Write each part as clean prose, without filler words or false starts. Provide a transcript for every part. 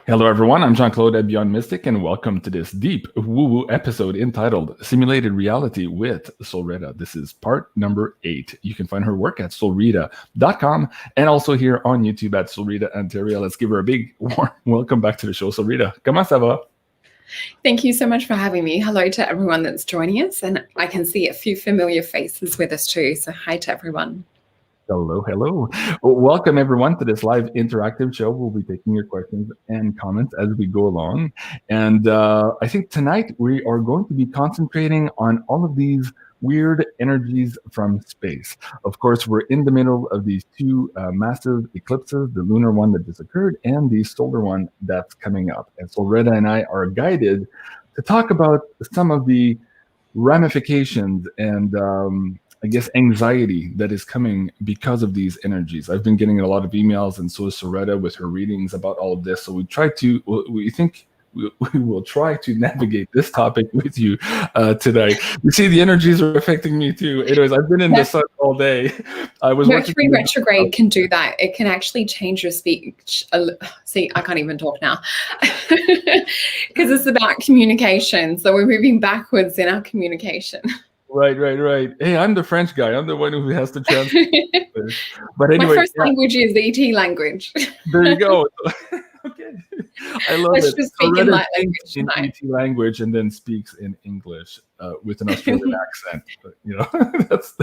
Hello, everyone. I'm Jean-Claude BeyondMystic, and welcome to this deep woo-woo episode entitled Simulated Reality with SOLRETA. This is part number 8. You can find her work at solreta.com and also here on YouTube at Solreta Ontario. Let's give her a big warm welcome back to the show. Solreta, comment ça va? Thank you so much for having me. Hello to everyone that's joining us, and I can see a few familiar faces with us too. So hi to everyone. Hello, hello. Well, welcome everyone to this live interactive show. We'll be taking your questions and comments as we go along. And I think tonight we are going to be concentrating on all of these weird energies from space. Of course, we're in the middle of these two massive eclipses, the lunar one that just occurred and the solar one that's coming up. And SOLRETA and I are guided to talk about some of the ramifications and I guess anxiety that is coming because of these energies. I've been getting a lot of emails, and so is SOLRETA with her readings about all of this. So we think we will try to navigate this topic with you tonight. You see, the energies are affecting me too. Anyways, I've been in the sun all day. I was Mercury retrograde can do that. It can actually change your speech. See, I can't even talk now because it's about communication. So we're moving backwards in our communication. Right. Hey, I'm the French guy. I'm the one who has to translate. But anyway, my first language is the ET language. There you go. Okay, I love Let's it. just speak in light language in tonight. ET language and then speaks in English with an Australian accent. But, you know, that's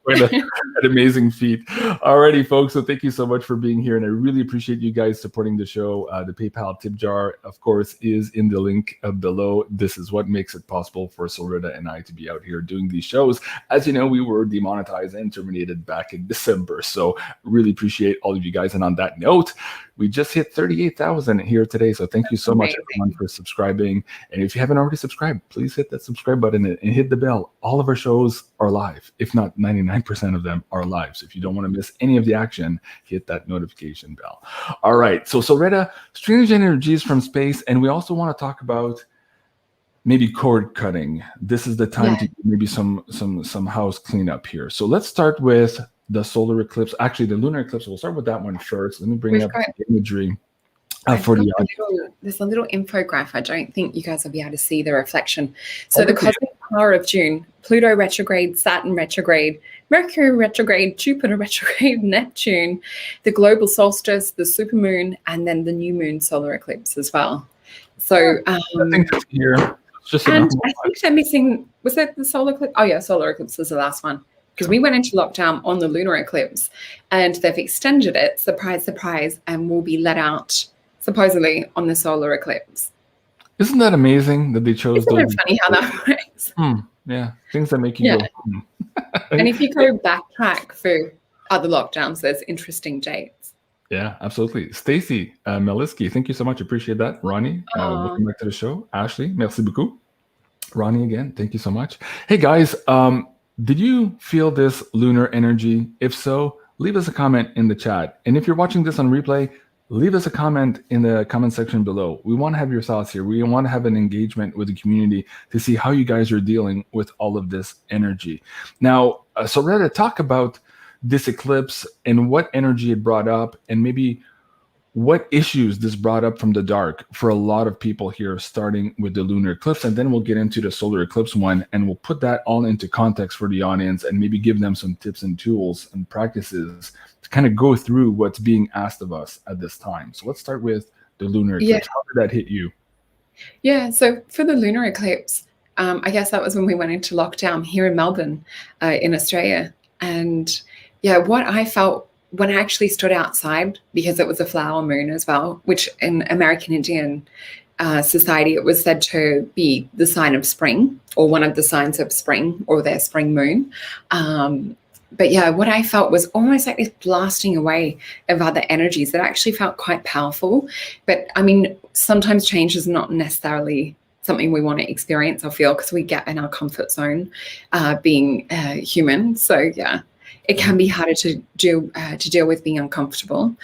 quite an amazing feat. Alrighty, folks. So thank you so much for being here, and I really appreciate you guys supporting the show. The PayPal tip jar, of course, is in the link below. This is what makes it possible for SOLRETA and I to be out here doing these shows. As you know, we were demonetized and terminated back in December. So really appreciate all of you guys. And on that note, we just hit 38,000 here today. So thank you so much, everyone, for subscribing. And if you haven't already subscribed, please hit that subscribe button and hit the bell. All of our shows are live. If not, 99% of them are live. So if you don't want to miss any of the action, hit that notification bell. All right. So SOLRETA, strange energies from space. And we also want to talk about maybe cord cutting. This is the time to do maybe some house cleanup here. So let's start with the solar eclipse, actually the lunar eclipse. We'll start with that one first. Let me bring up the imagery for the audience. There's a little infograph. I don't think you guys will be able to see the reflection. So the cosmic power of June: Pluto retrograde, Saturn retrograde, Mercury retrograde, Jupiter retrograde, Neptune, the global solstice, the supermoon, and then the new moon solar eclipse as well. So I think that's here. Just and I think they're missing, was that the solar eclipse? Oh yeah, solar eclipse was the last one. Because we went into lockdown on the lunar eclipse, and they've extended it, surprise, surprise, and will be let out supposedly on the solar eclipse. Isn't that amazing that they chose Isn't those? it funny how that works? Yeah, things that make you go. And if you go backtrack for other lockdowns, there's interesting dates. Yeah, absolutely. Stacy Meliski, thank you so much. Appreciate that. Ronnie, welcome back to the show. Ashley, merci beaucoup. Ronnie again, thank you so much. Hey guys, did you feel this lunar energy? If so, leave us a comment in the chat. And if you're watching this on replay, leave us a comment in the comment section below. We want to have your thoughts here. We want to have an engagement with the community to see how you guys are dealing with all of this energy. Now, SOLRETA, talk about this eclipse and what energy it brought up, and maybe what issues this brought up from the dark for a lot of people here, starting with the lunar eclipse, and then we'll get into the solar eclipse one, and we'll put that all into context for the audience and maybe give them some tips and tools and practices to kind of go through what's being asked of us at this time. So let's start with the lunar eclipse. How did that hit you? Yeah, so for the lunar eclipse, I guess that was when we went into lockdown here in Melbourne, in Australia. And yeah, what I felt when I actually stood outside, because it was a flower moon as well, which in American Indian society, it was said to be the sign of spring, or one of the signs of spring, or their spring moon. But yeah, what I felt was almost like this blasting away of other energies that actually felt quite powerful. But I mean, sometimes change is not necessarily something we want to experience or feel, because we get in our comfort zone being human. So yeah, it can be harder to deal with being uncomfortable.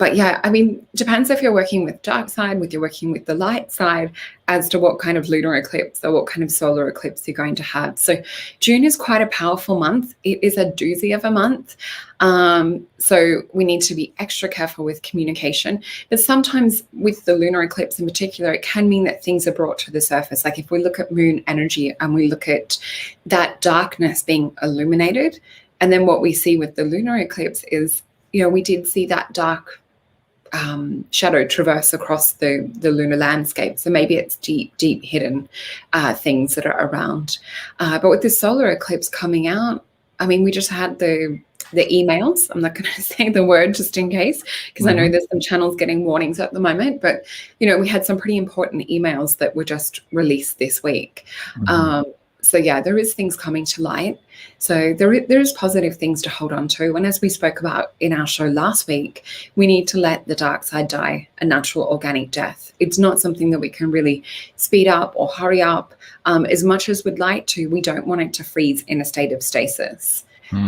but yeah, I mean, depends if you're working with dark side, with you're working with the light side, as to what kind of lunar eclipse or what kind of solar eclipse you're going to have. So June is quite a powerful month. It is a doozy of a month. So we need to be extra careful with communication. But sometimes with the lunar eclipse in particular, it can mean that things are brought to the surface. Like if we look at moon energy and we look at that darkness being illuminated, and then what we see with the lunar eclipse is, you know, we did see that dark shadow traverse across the lunar landscape. So maybe it's deep hidden things that are around. But with the solar eclipse coming out, I mean, we just had the emails. I'm not going to say the word just in case, because I know there's some channels getting warnings at the moment. But, you know, we had some pretty important emails that were just released this week. So yeah, there is things coming to light. So there is positive things to hold on to. And as we spoke about in our show last week, we need to let the dark side die a natural organic death. It's not something that we can really speed up or hurry up. As much as we'd like to, we don't want it to freeze in a state of stasis.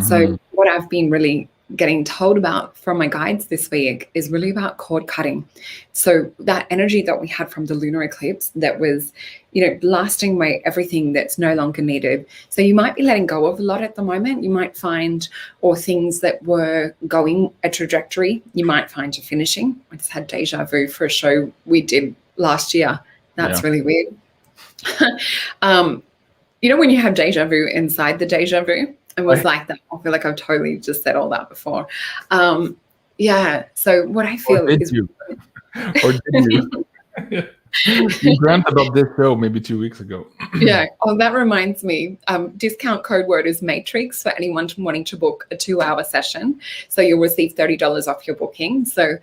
So what I've been really getting told about from my guides this week is really about cord cutting. So that energy that we had from the lunar eclipse that was, you know, blasting away everything that's no longer needed. So you might be letting go of a lot at the moment. You might find, or things that were going a trajectory, you might find you're finishing. I just had deja vu for a show we did last year. That's really weird. You know, when you have deja vu inside the deja vu, it was like that. I feel like I've totally just said all that before. Yeah. So what I feel is, you? Or did you? You dreamt about this show maybe 2 weeks ago. Yeah. Oh, that reminds me. Discount code word is Matrix for anyone wanting to book a 2-hour session. So you'll receive $30 off your booking. So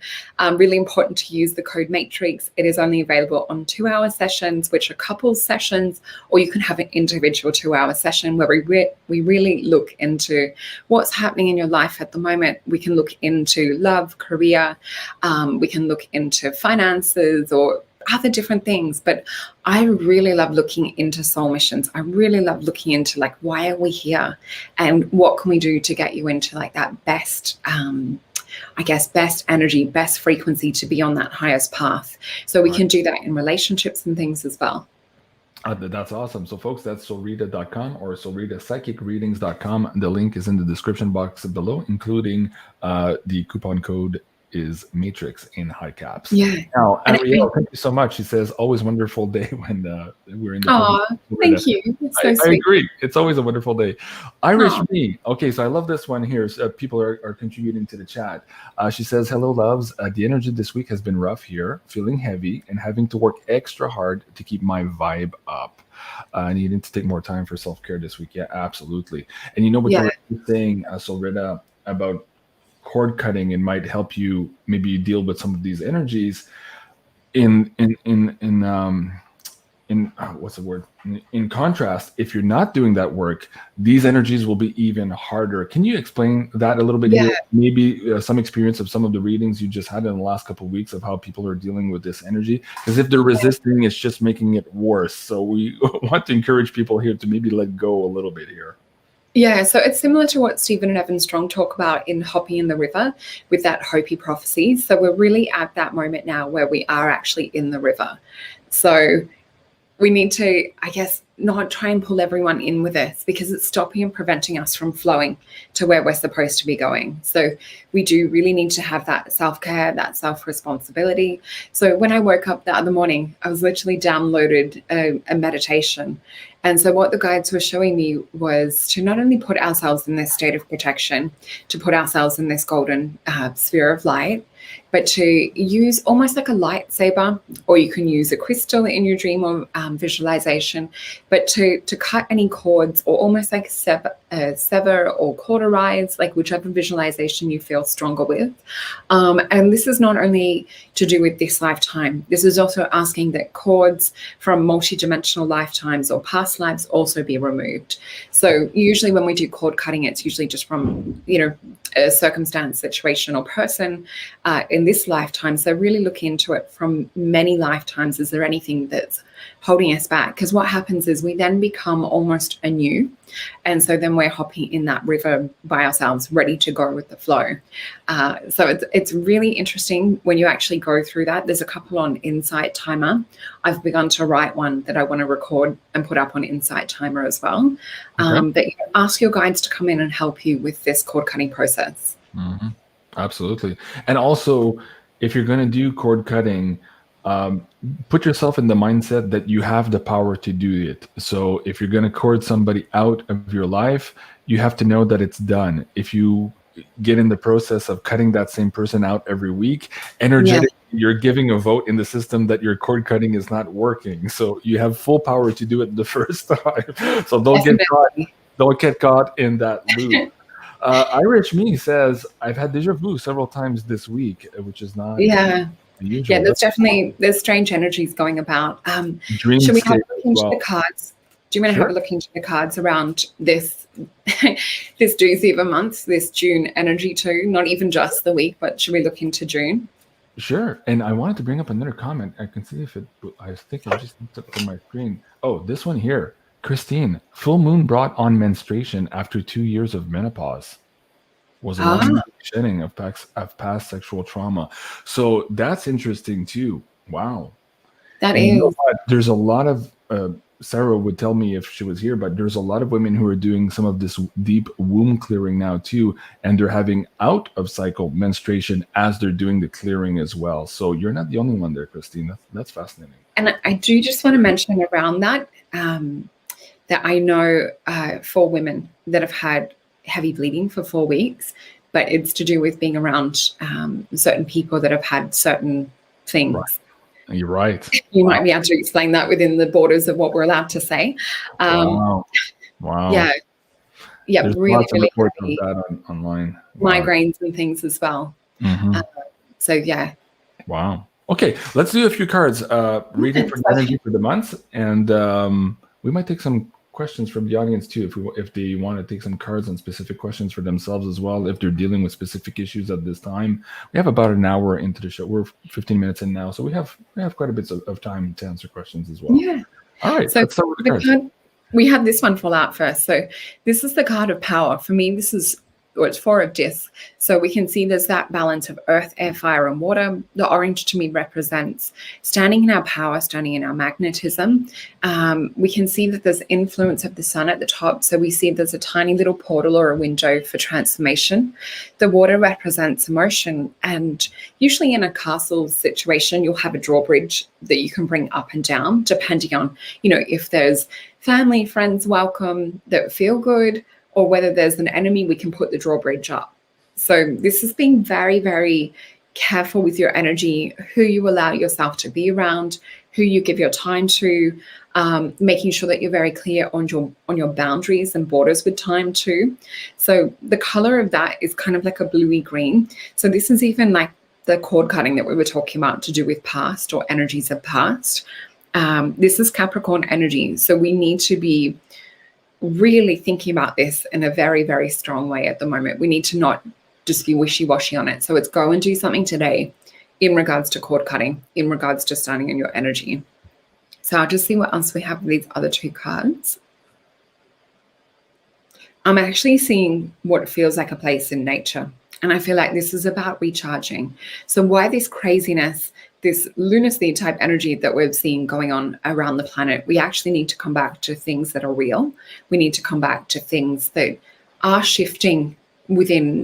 really important to use the code Matrix. It is only available on 2-hour sessions, which are couples sessions, or you can have an individual 2-hour session where we really look into what's happening in your life at the moment. We can look into love, career. We can look into finances or other different things. But I really love looking into soul missions. I really love looking into, like, why are we here and what can we do to get you into like that best best energy, best frequency to be on that highest path. So we can do that in relationships and things as well. That's awesome. So folks, that's solreta.com or solretapsychicreadings.com. The link is in the description box below, including the coupon code is Matrix in high caps. Yeah. Now, Ariel, thank you so much. She says, always wonderful day when we're in the Oh, thank you. It's so sweet. I agree. It's always a wonderful day. Irish Me. Okay, so I love this one here. So, people are contributing to the chat. She says, hello, loves. The energy this week has been rough here, feeling heavy and having to work extra hard to keep my vibe up. Needing to take more time for self-care this week. Yeah, absolutely. And you know what you're saying, Solreta, about cord cutting, and might help you maybe deal with some of these energies in what's the word? In contrast, if you're not doing that work, these energies will be even harder. Can you explain that a little bit? Yeah. Maybe some experience of some of the readings you just had in the last couple of weeks of how people are dealing with this energy? Because if they're resisting, it's just making it worse. So we want to encourage people here to maybe let go a little bit here. Yeah, so it's similar to what Stephen and Evan Strong talk about in Hoppy in the River with that Hopi prophecy. So we're really at that moment now where we are actually in the river. So we need to, I guess, not try and pull everyone in with us, because it's stopping and preventing us from flowing to where we're supposed to be going. So we do really need to have that self-care, that self-responsibility. So when I woke up the other morning, I was literally downloaded a meditation. And so what the guides were showing me was to not only put ourselves in this state of protection, to put ourselves in this golden sphere of light, but to use almost like a lightsaber, or you can use a crystal in your dream or visualization, but to cut any cords, or almost like sever or cauterize, like whichever visualization you feel stronger with. And this is not only to do with this lifetime. This is also asking that cords from multidimensional lifetimes or past lives also be removed. So usually when we do cord cutting, it's usually just from, a circumstance, situation, or person in this lifetime. So really look into it from many lifetimes. Is there anything that's holding us back. Because what happens is we then become almost anew. And so then we're hopping in that river by ourselves, ready to go with the flow. So it's really interesting when you actually go through that. There's a couple on Insight Timer. I've begun to write one that I want to record and put up on Insight Timer as well. That you ask your guides to come in and help you with this cord cutting process. Mm-hmm. Absolutely. And also, if you're going to do cord cutting, put yourself in the mindset that you have the power to do it. So if you're going to cord somebody out of your life, you have to know that it's done. If you get in the process of cutting that same person out every week, energetically, you're giving a vote in the system that your cord cutting is not working. So you have full power to do it the first time. So don't get caught in that loop. Irish Me says, I've had deja vu several times this week, which is not usual. Yeah, there's strange energies going about. Should we have a look into the cards? Do you want to have a look into the cards around this this doozy of a month, this June energy too? Not even just the week, but should we look into June? Sure. And I wanted to bring up another comment. I can see if I think I just looked up on my screen. Oh, this one here. Christine, full moon brought on menstruation after 2 years of menopause. Was a long shedding of past sexual trauma. So that's interesting too. Wow. That is. You know what? There's a lot of, Sarah would tell me if she was here, but there's a lot of women who are doing some of this deep womb clearing now too. And they're having out of cycle menstruation as they're doing the clearing as well. So you're not the only one there, Christine. That's fascinating. And I do just want to mention around that, that I know 4 women that have had heavy bleeding for 4 weeks, but it's to do with being around certain people that have had certain things. Right. You're right. You might be able to explain that within the borders of what we're allowed to say. Wow. Yeah. There's really, lots really of reports of that online. Migraines and things as well. So yeah. Wow. Okay, let's do a few cards. Reading for energy for the month, and we might take some questions from the audience too, if they want to take some cards on specific questions for themselves as well, if they're dealing with specific issues at this time. We have about an hour into the show. We're 15 minutes in now, so we have quite a bit of time to answer questions as well. Yeah. All right, so let's start with the cards. We had this one fall out first. So this is the card of power. For me, it's 4 of discs. So we can see there's that balance of earth, air, fire, and water. The orange to me represents standing in our power, standing in our magnetism. We can see that there's influence of the sun at the top. So we see there's a tiny little portal or a window for transformation. The water represents emotion. And usually in a castle situation, you'll have a drawbridge that you can bring up and down, depending on, if there's family, friends welcome that feel good, or whether there's an enemy, we can put the drawbridge up. So this is being very, very careful with your energy, who you allow yourself to be around, who you give your time to, making sure that you're very clear on your boundaries and borders with time too. So the color of that is kind of like a bluey green. So this is even like the cord cutting that we were talking about to do with past or energies of past. This is Capricorn energy. So we need to be really thinking about this in a very, very strong way at the moment. We need to not just be wishy-washy on it. So it's go and do something today in regards to cord cutting, in regards to standing in your energy. So I'll just see what else we have with these other 2 cards. I'm actually seeing what feels like a place in nature. And I feel like this is about recharging. So why this craziness, this lunacy type energy that we're seeing going on around the planet, we actually need to come back to things that are real. We need to come back to things that are shifting within,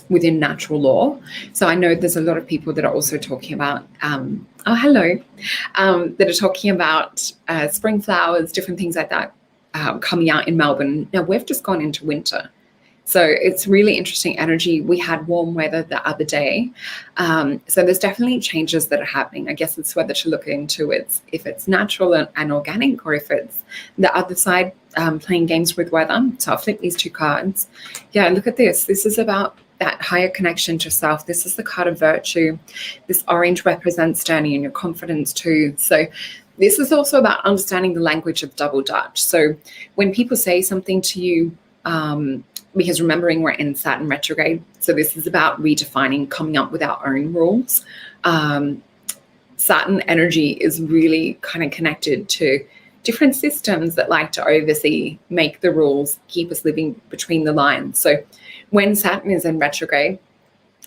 within natural law. So I know there's a lot of people that are also talking about, that are talking about spring flowers, different things like that coming out in Melbourne. Now we've just gone into winter. So it's really interesting energy. We had warm weather the other day. So there's definitely changes that are happening. I guess it's whether to look into if it's natural and organic, or if it's the other side, playing games with weather. So I'll flip these 2 cards. Yeah, look at this. This is about that higher connection to self. This is the card of virtue. This orange represents standing in your confidence too. So this is also about understanding the language of double Dutch. So when people say something to you, because remembering we're in Saturn retrograde, so this is about redefining, coming up with our own rules. Saturn energy is really kind of connected to different systems that like to oversee, make the rules, keep us living between the lines. So when Saturn is in retrograde,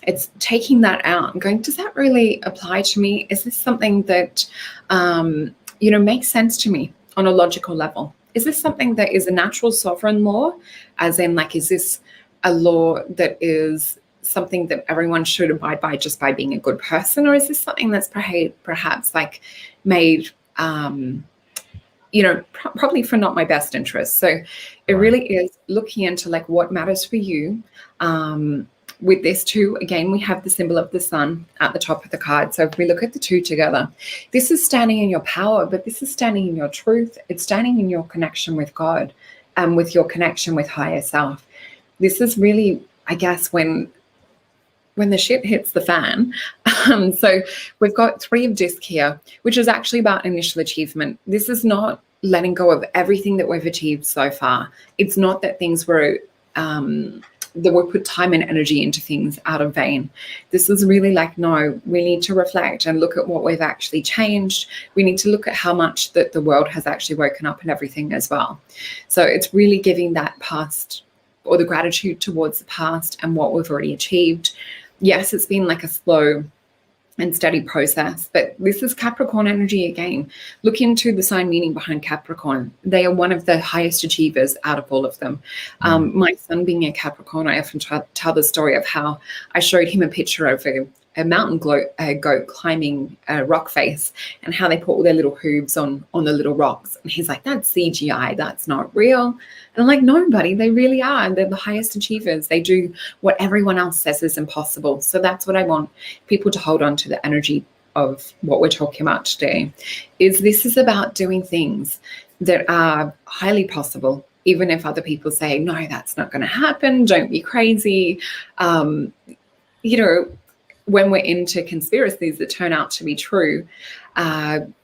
it's taking that out and going, does that really apply to me? Is this something that, makes sense to me on a logical level? Is this something that is a natural sovereign law? As in, like, is this a law that is something that everyone should abide by just by being a good person? Or is this something that's perhaps like made, probably for not my best interest? So it really is looking into like what matters for you. With this too, again, we have the symbol of the sun at the top of the card. So if we look at the two together, this is standing in your power, but this is standing in your truth. It's standing in your connection with God and with your connection with higher self. This is really, I guess, when the shit hits the fan. So we've got 3 of disc here, which is actually about initial achievement. This is not letting go of everything that we've achieved so far. It's not that things were that we put time and energy into things out of vain. This is really like, no, we need to reflect and look at what we've actually changed. We need to look at how much that the world has actually woken up and everything as well. So it's really giving that past, or the gratitude towards the past and what we've already achieved. Yes, it's been like a slow and steady process, but this is Capricorn energy again. Look into the sign meaning behind Capricorn. They are one of the highest achievers out of all of them. My son being a Capricorn, I often tell the story of how I showed him a picture of a mountain goat climbing a rock face, and how they put all their little hooves on the little rocks. And he's like, that's CGI, that's not real. And I'm like, no, buddy, they really are. And they're the highest achievers. They do what everyone else says is impossible. So that's what I want people to hold on to, the energy of what we're talking about today. This is about doing things that are highly possible, even if other people say, no, that's not going to happen. Don't be crazy. When we're into conspiracies that turn out to be true,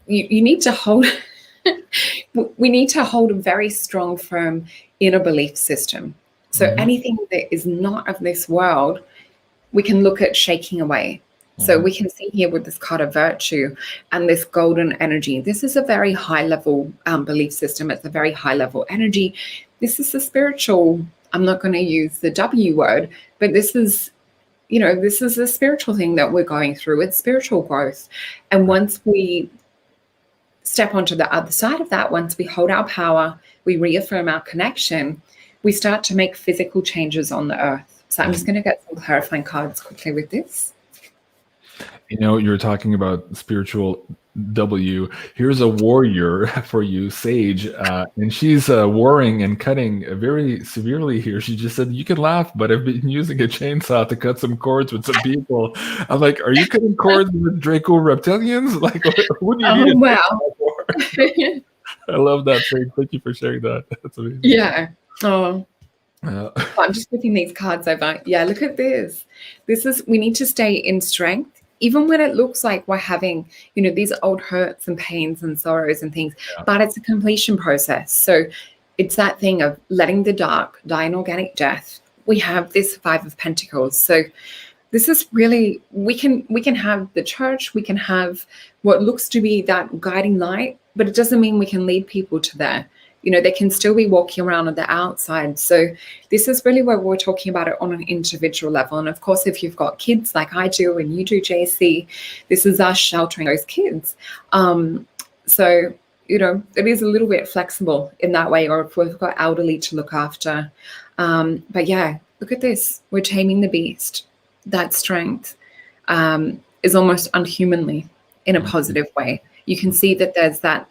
you need to hold, we need to hold a very strong, firm inner belief system. So anything that is not of this world, we can look at shaking away. So we can see here with this card of virtue and this golden energy, this is a very high level belief system. It's a very high level energy. This is a spiritual, I'm not going to use the W word, but this is a spiritual thing that we're going through. It's spiritual growth. And once we step onto the other side of that, once we hold our power, we reaffirm our connection, we start to make physical changes on the earth. So I'm just going to get some clarifying cards quickly with this. You're talking about spiritual W. Here's a warrior for you, Sage, and she's warring and cutting very severely here. She just said, you can laugh, but I've been using a chainsaw to cut some cords with some people. I'm like, are you cutting cords with Draco reptilians? Like, what do you need wow. for? I love that, Sage. Thank you for sharing that. That's amazing. Yeah. Oh. I'm just flipping these cards over. Yeah, look at this. We need to stay in strength. Even when it looks like we're having, these old hurts and pains and sorrows and things, but it's a completion process. So it's that thing of letting the dark die an organic death. We have this 5 of Pentacles. So this is really, we can have the church, we can have what looks to be that guiding light, but it doesn't mean we can lead people to there. They can still be walking around on the outside. So this is really where we're talking about it on an individual level. And of course, if you've got kids like I do and you do, JC, this is us sheltering those kids. So, it is a little bit flexible in that way, or if we've got elderly to look after. But yeah, look at this. We're taming the beast. That strength is almost unhumanly in a positive way. You can see that there's that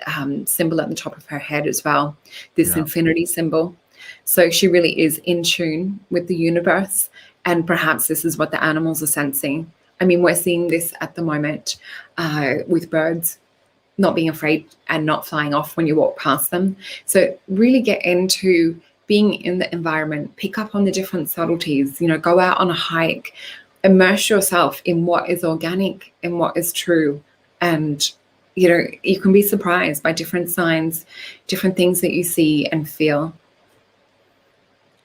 symbol at the top of her head as well, this infinity symbol. So she really is in tune with the universe, and perhaps this is what the animals are sensing. I mean, we're seeing this at the moment with birds not being afraid and not flying off when you walk past them. So really get into being in the environment, pick up on the different subtleties, go out on a hike, immerse yourself in what is organic and what is true. And you can be surprised by different signs, different things that you see and feel.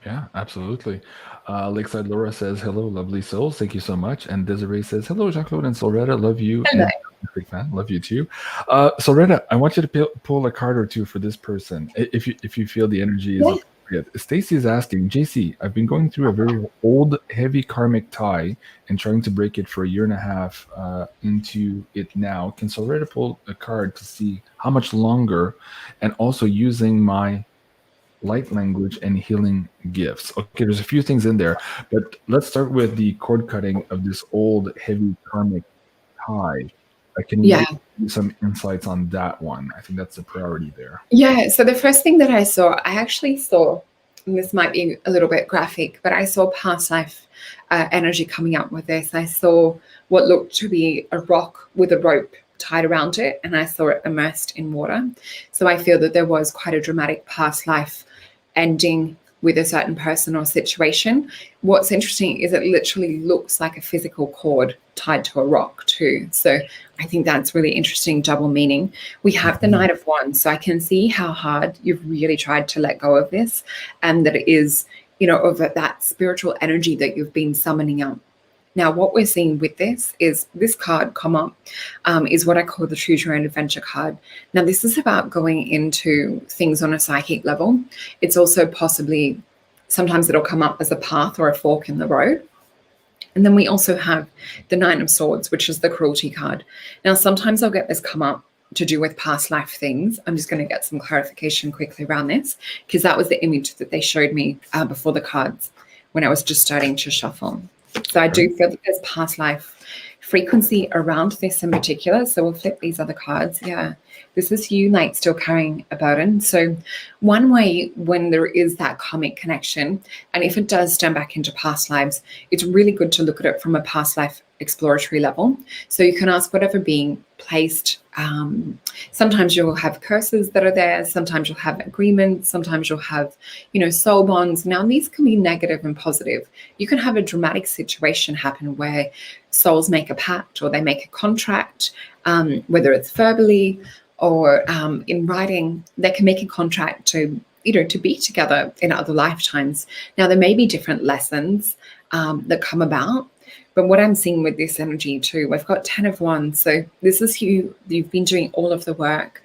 Yeah, absolutely. Lakeside Laura says, hello, lovely souls. Thank you so much. And Desiree says, hello, Jean-Claude and Solreta. Love you. Hello. And Big fan. Love you too. Solreta, I want you to pull a card or two for this person, if you feel the energy is appropriate. Stacy is asking, JC, I've been going through a very old, heavy karmic tie and trying to break it for 1.5 years into it now. Can Solreta pull a card to see how much longer, and also using my light language and healing gifts? Okay, there's a few things in there, but let's start with the cord cutting of this old, heavy karmic tie. Can you give me some insights on that one? I think that's the priority there. Yeah, so the first thing that I actually saw, and this might be a little bit graphic, but I saw past life energy coming up with this. I saw what looked to be a rock with a rope tied around it, and I saw it immersed in water. So I feel that there was quite a dramatic past life ending with a certain person or situation. What's interesting is it literally looks like a physical cord tied to a rock too. So I think that's really interesting, double meaning. We have the Knight of Wands, so I can see how hard you've really tried to let go of this, and that it is, of that spiritual energy that you've been summoning up. Now, what we're seeing with this is this card come up is what I call the Choose Your Own Adventure card. Now, this is about going into things on a psychic level. It's also possibly, sometimes it'll come up as a path or a fork in the road. And then we also have the Nine of Swords, which is the cruelty card. Now, sometimes I'll get this come up to do with past life things. I'm just going to get some clarification quickly around this, because that was the image that they showed me before the cards when I was just starting to shuffle. So I do feel that there's past life frequency around this in particular. So we'll flip these other cards. Yeah, this is you like still carrying a burden. So one way when there is that karmic connection, and if it does stem back into past lives, it's really good to look at it from a past life exploratory level. So you can ask whatever being placed. Sometimes you'll have curses that are there. Sometimes you'll have agreements. Sometimes you'll have, soul bonds. Now, these can be negative and positive. You can have a dramatic situation happen where souls make a pact or they make a contract, whether it's verbally or in writing. They can make a contract to be together in other lifetimes. Now, there may be different lessons that come about. But what I'm seeing with this energy too, we've got 10 of Wands. So this is you've been doing all of the work.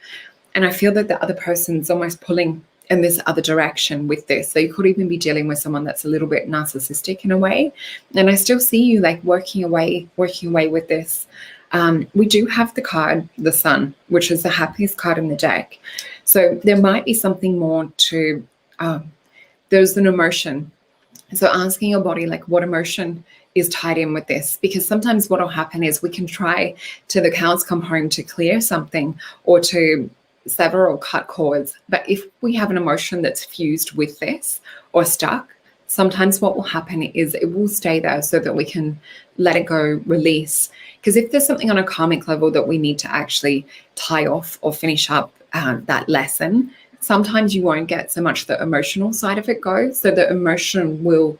And I feel that the other person's almost pulling in this other direction with this. So you could even be dealing with someone that's a little bit narcissistic in a way. And I still see you like working away with this. We do have the card, the Sun, which is the happiest card in the deck. So there might be something more to, there's an emotion. So asking your body, like, what emotion is tied in with this? Because sometimes what will happen is we can try till the cows come home to clear something or to sever or cut cords. But if we have an emotion that's fused with this or stuck, sometimes what will happen is it will stay there so that we can let it go, release. Because if there's something on a karmic level that we need to actually tie off or finish up that lesson, sometimes you won't get so much the emotional side of it go. So the emotion will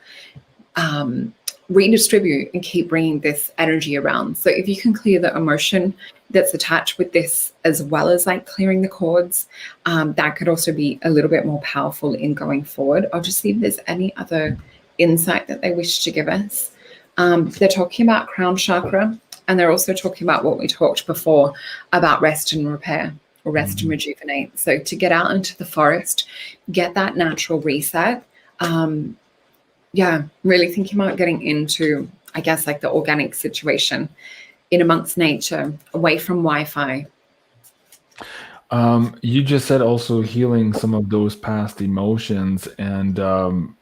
redistribute and keep bringing this energy around. So if you can clear the emotion that's attached with this, as well as like clearing the cords, that could also be a little bit more powerful in going forward. I'll just see if there's any other insight that they wish to give us. They're talking about crown chakra, and they're also talking about what we talked before about rest and repair, or rest and rejuvenate. So to get out into the forest, get that natural reset. Really thinking about getting into, I guess, like the organic situation in amongst nature, away from Wi-Fi. You just said also healing some of those past emotions. And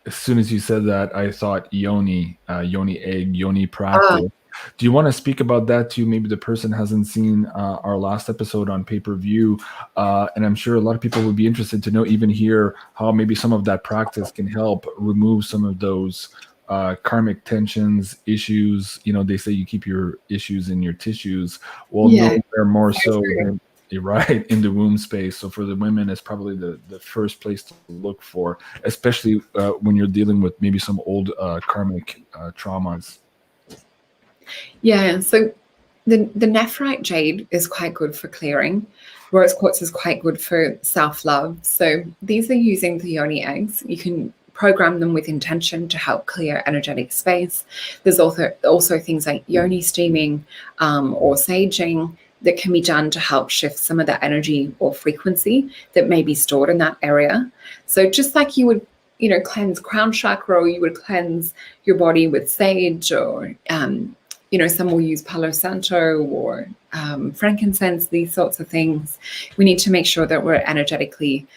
as soon as you said that, I thought yoni egg, yoni practice. Do you want to speak about that too? Maybe the person hasn't seen our last episode on pay-per-view. And I'm sure a lot of people would be interested to know, even here, how maybe some of that practice can help remove some of those karmic tensions, issues. They say you keep your issues in your tissues. Well, no, they're more so right in the womb space. So for the women, it's probably the first place to look for, especially when you're dealing with maybe some old karmic traumas. Yeah, so the nephrite jade is quite good for clearing. Rose quartz is quite good for self-love. So these are using the yoni eggs. You can program them with intention to help clear energetic space. There's also things like yoni steaming or saging that can be done to help shift some of the energy or frequency that may be stored in that area. So just like you would, cleanse crown chakra, or you would cleanse your body with sage, or, some will use Palo Santo or frankincense, these sorts of things. We need to make sure that we're energetically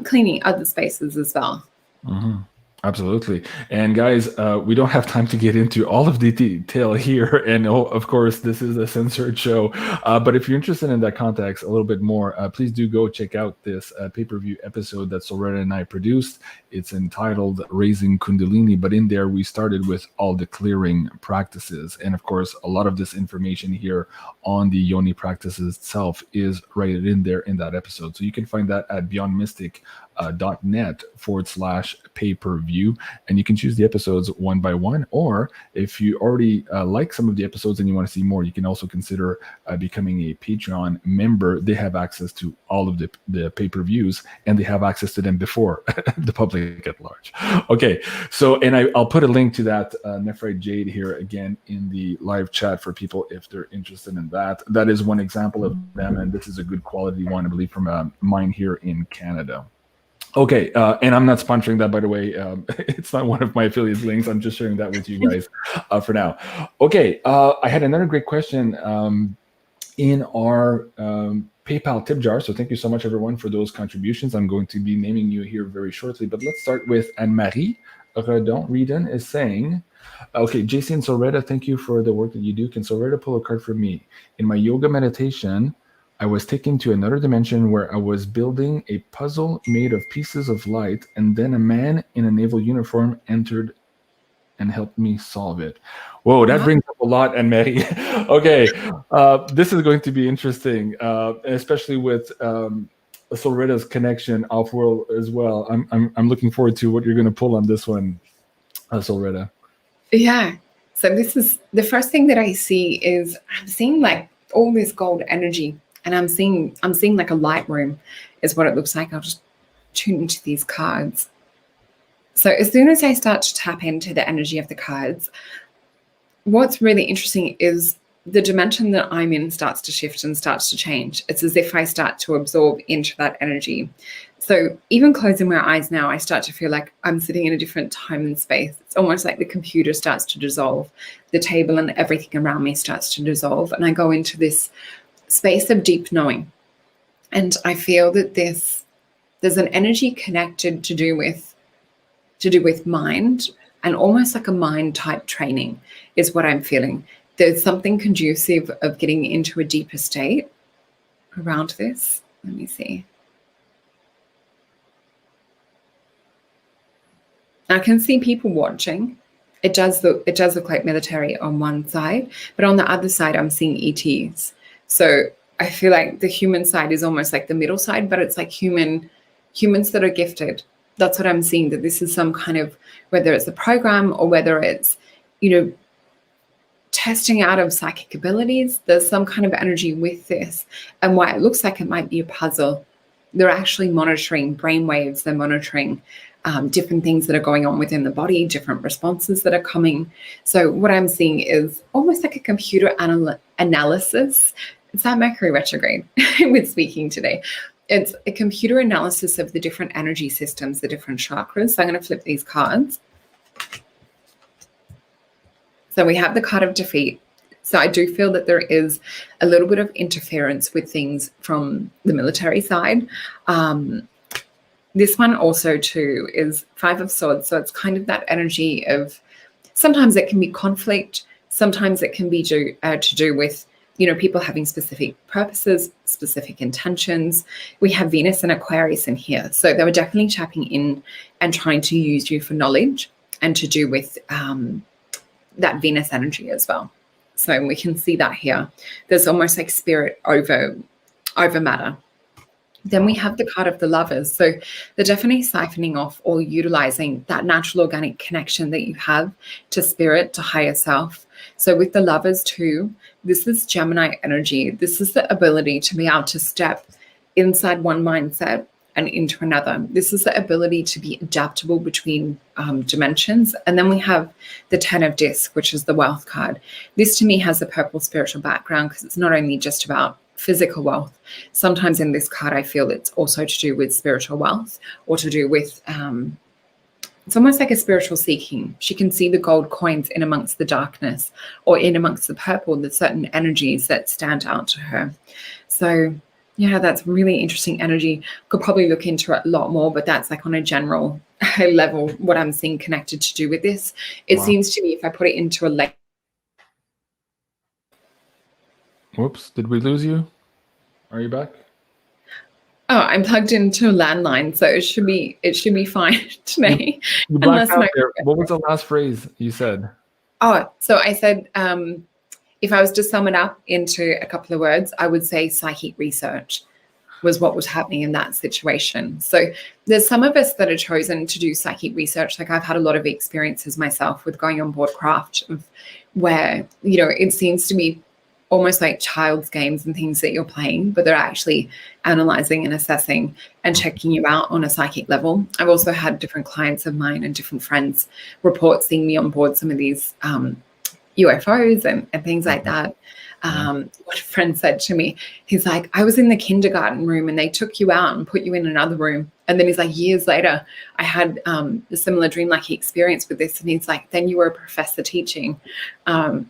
cleaning other spaces as well. Mm-hmm. Absolutely. And guys, we don't have time to get into all of the detail here. And of course, this is a censored show. But if you're interested in that context a little bit more, please do go check out this pay-per-view episode that SOLRETA and I produced. It's entitled Raising Kundalini. But in there, we started with all the clearing practices. And of course, a lot of this information here on the yoni practices itself is right in there in that episode. So you can find that at beyondmystic.net/pay-per-view, and you can choose the episodes one by one, or if you already like some of the episodes and you want to see more, you can also consider becoming a Patreon member. They have access to all of the pay-per-views, and they have access to them before the public at large. Okay, so, and I'll put a link to that Nephrite Jade here again in the live chat for people if they're interested in that. That is one example of them, and this is a good quality one, I believe, from mine here in Canada. Okay, and I'm not sponsoring that, by the way. It's not one of my affiliate links. I'm just sharing that with you guys for now. Okay, I had another great question in our PayPal tip jar. So thank you so much, everyone, for those contributions. I'm going to be naming you here very shortly. But let's start with Anne-Marie Redon is saying, okay, JC and SOLRETA, thank you for the work that you do. Can SOLRETA pull a card for me? In my yoga meditation, I was taken to another dimension where I was building a puzzle made of pieces of light, and then a man in a naval uniform entered and helped me solve it. Whoa, that brings up a lot, Anne-Marie. Okay, this is going to be interesting, especially with SOLRETA's connection off-world as well. I'm looking forward to what you're going to pull on this one, SOLRETA. Yeah. So this is the first thing that I see is I'm seeing like all this gold energy. And I'm seeing like a light room is what it looks like. I'll just tune into these cards. So as soon as I start to tap into the energy of the cards, what's really interesting is the dimension that I'm in starts to shift and starts to change. It's as if I start to absorb into that energy. So even closing my eyes now, I start to feel like I'm sitting in a different time and space. It's almost like the computer starts to dissolve. The table and everything around me starts to dissolve. And I go into this space of deep knowing. And I feel that there's an energy connected to do with mind, and almost like a mind type training is what I'm feeling. There's something conducive of getting into a deeper state around this. Let me see. I can see people watching. It does look like military on one side, but on the other side, I'm seeing ETs. So I feel like the human side is almost like the middle side, but it's like humans that are gifted. That's what I'm seeing, that this is some kind of, whether it's a program or whether it's, testing out of psychic abilities, there's some kind of energy with this. And why it looks like it might be a puzzle, they're actually monitoring brain waves, they're monitoring different things that are going on within the body, different responses that are coming. So what I'm seeing is almost like a computer analysis. It's that Mercury retrograde with speaking today. It's a computer analysis of the different energy systems, the different chakras. So I'm going to flip these cards. So we have the card of defeat. So I do feel that there is a little bit of interference with things from the military side. This one also too is Five of Swords. So it's kind of that energy of, sometimes it can be conflict. Sometimes it can be to do with, people having specific purposes, specific intentions. We have Venus and Aquarius in here. So they were definitely tapping in and trying to use you for knowledge and to do with that Venus energy as well. So we can see that here. There's almost like spirit over matter. Then we have the card of the Lovers. So they're definitely siphoning off or utilizing that natural organic connection that you have to spirit, to higher self. So with the Lovers too, this is Gemini energy. This is the ability to be able to step inside one mindset and into another. This is the ability to be adaptable between dimensions. And then we have the 10 of Disc, which is the wealth card. This to me has a purple spiritual background because it's not only just about physical wealth. Sometimes in this card, I feel it's also to do with spiritual wealth, or to do with, it's almost like a spiritual seeking. She can see the gold coins in amongst the darkness, or in amongst the purple, the certain energies that stand out to her. So yeah, that's really interesting energy. Could probably look into it a lot more, but that's like on a general level what I'm seeing connected to do with this. It seems to me, if I put it into a Whoops, did we lose you? Are you back? Oh, I'm plugged into a landline, so it should be fine today. You blacked out there. What was the last phrase you said? Oh, so I said, if I was to sum it up into a couple of words, I would say psychic research was what was happening in that situation. So there's some of us that are chosen to do psychic research. Like, I've had a lot of experiences myself with going on board craft, of where, you know, it seems to be almost like child's games and things that you're playing, but they're actually analyzing and assessing and checking you out on a psychic level. I've also had different clients of mine and different friends report seeing me on board some of these UFOs and things like that. What a friend said to me, he's like, I was in the kindergarten room and they took you out and put you in another room. And then he's like, years later, I had a similar dreamlike experience with this. And he's like, then you were a professor teaching. So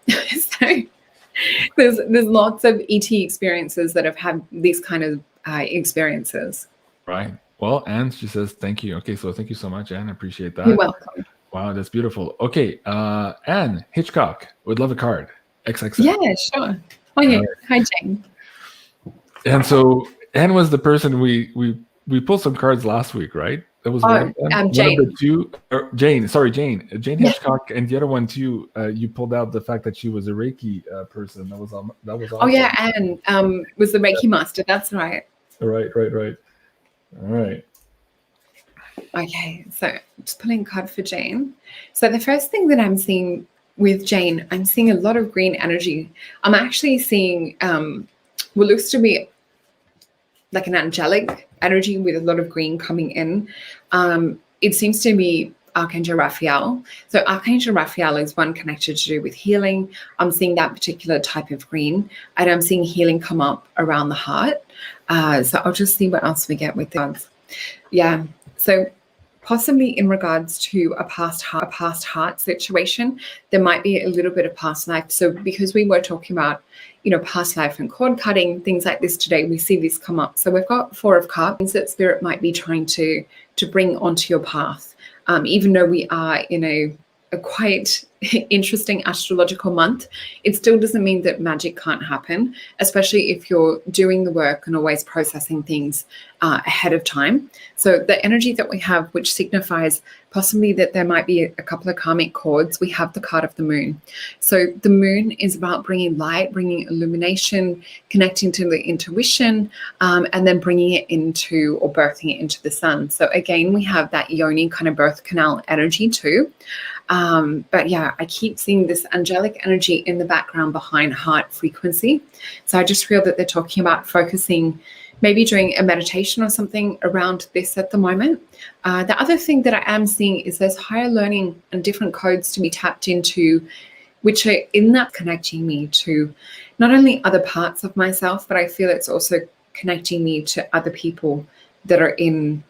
there's lots of ET experiences that have had these kind of experiences. Right. Well, Anne, she says, thank you. Okay, so thank you so much, Anne. I appreciate that. You're welcome. Wow, that's beautiful. Okay, Anne Hitchcock would love a card. XXX. Yeah, sure. Oh, yeah. Hi, Jane. And so Anne was the person we pulled some cards last week, right? That was Jane. One of the two, Jane. Sorry, Jane. Jane Hitchcock, and the other one too. You pulled out the fact that she was a Reiki person. That was awesome. Oh yeah, Anne was the Reiki master. That's right. Right. All right. Okay, so just pulling a card for Jane. So the first thing that I'm seeing with Jane, I'm seeing a lot of green energy. I'm actually seeing what looks to be like an angelic energy with a lot of green coming in. It seems to be Archangel Raphael. So Archangel Raphael is one connected to do with healing. I'm seeing that particular type of green, and I'm seeing healing come up around the heart. So I'll just see what else we get with this. Yeah, so possibly in regards to a past heart situation, there might be a little bit of past life. So because we were talking about, you know, past life and cord cutting, things like this today, we see this come up. So we've got 4 of Cups that Spirit might be trying to bring onto your path. Even though we are in a quite interesting astrological month, it still doesn't mean that magic can't happen, especially if you're doing the work and always processing things ahead of time. So the energy that we have, which signifies possibly that there might be a couple of karmic cords, we have the card of the moon. So the moon is about bringing light, bringing illumination, connecting to the intuition, and then bringing it into, or birthing it into the sun. So again, we have that yoni kind of birth canal energy too. But yeah, I keep seeing this angelic energy in the background behind heart frequency. So I just feel that they're talking about focusing, maybe doing a meditation or something around this at the moment. The other thing that I am seeing is there's higher learning and different codes to be tapped into, which are in that connecting me to not only other parts of myself, but I feel it's also connecting me to other people that are in,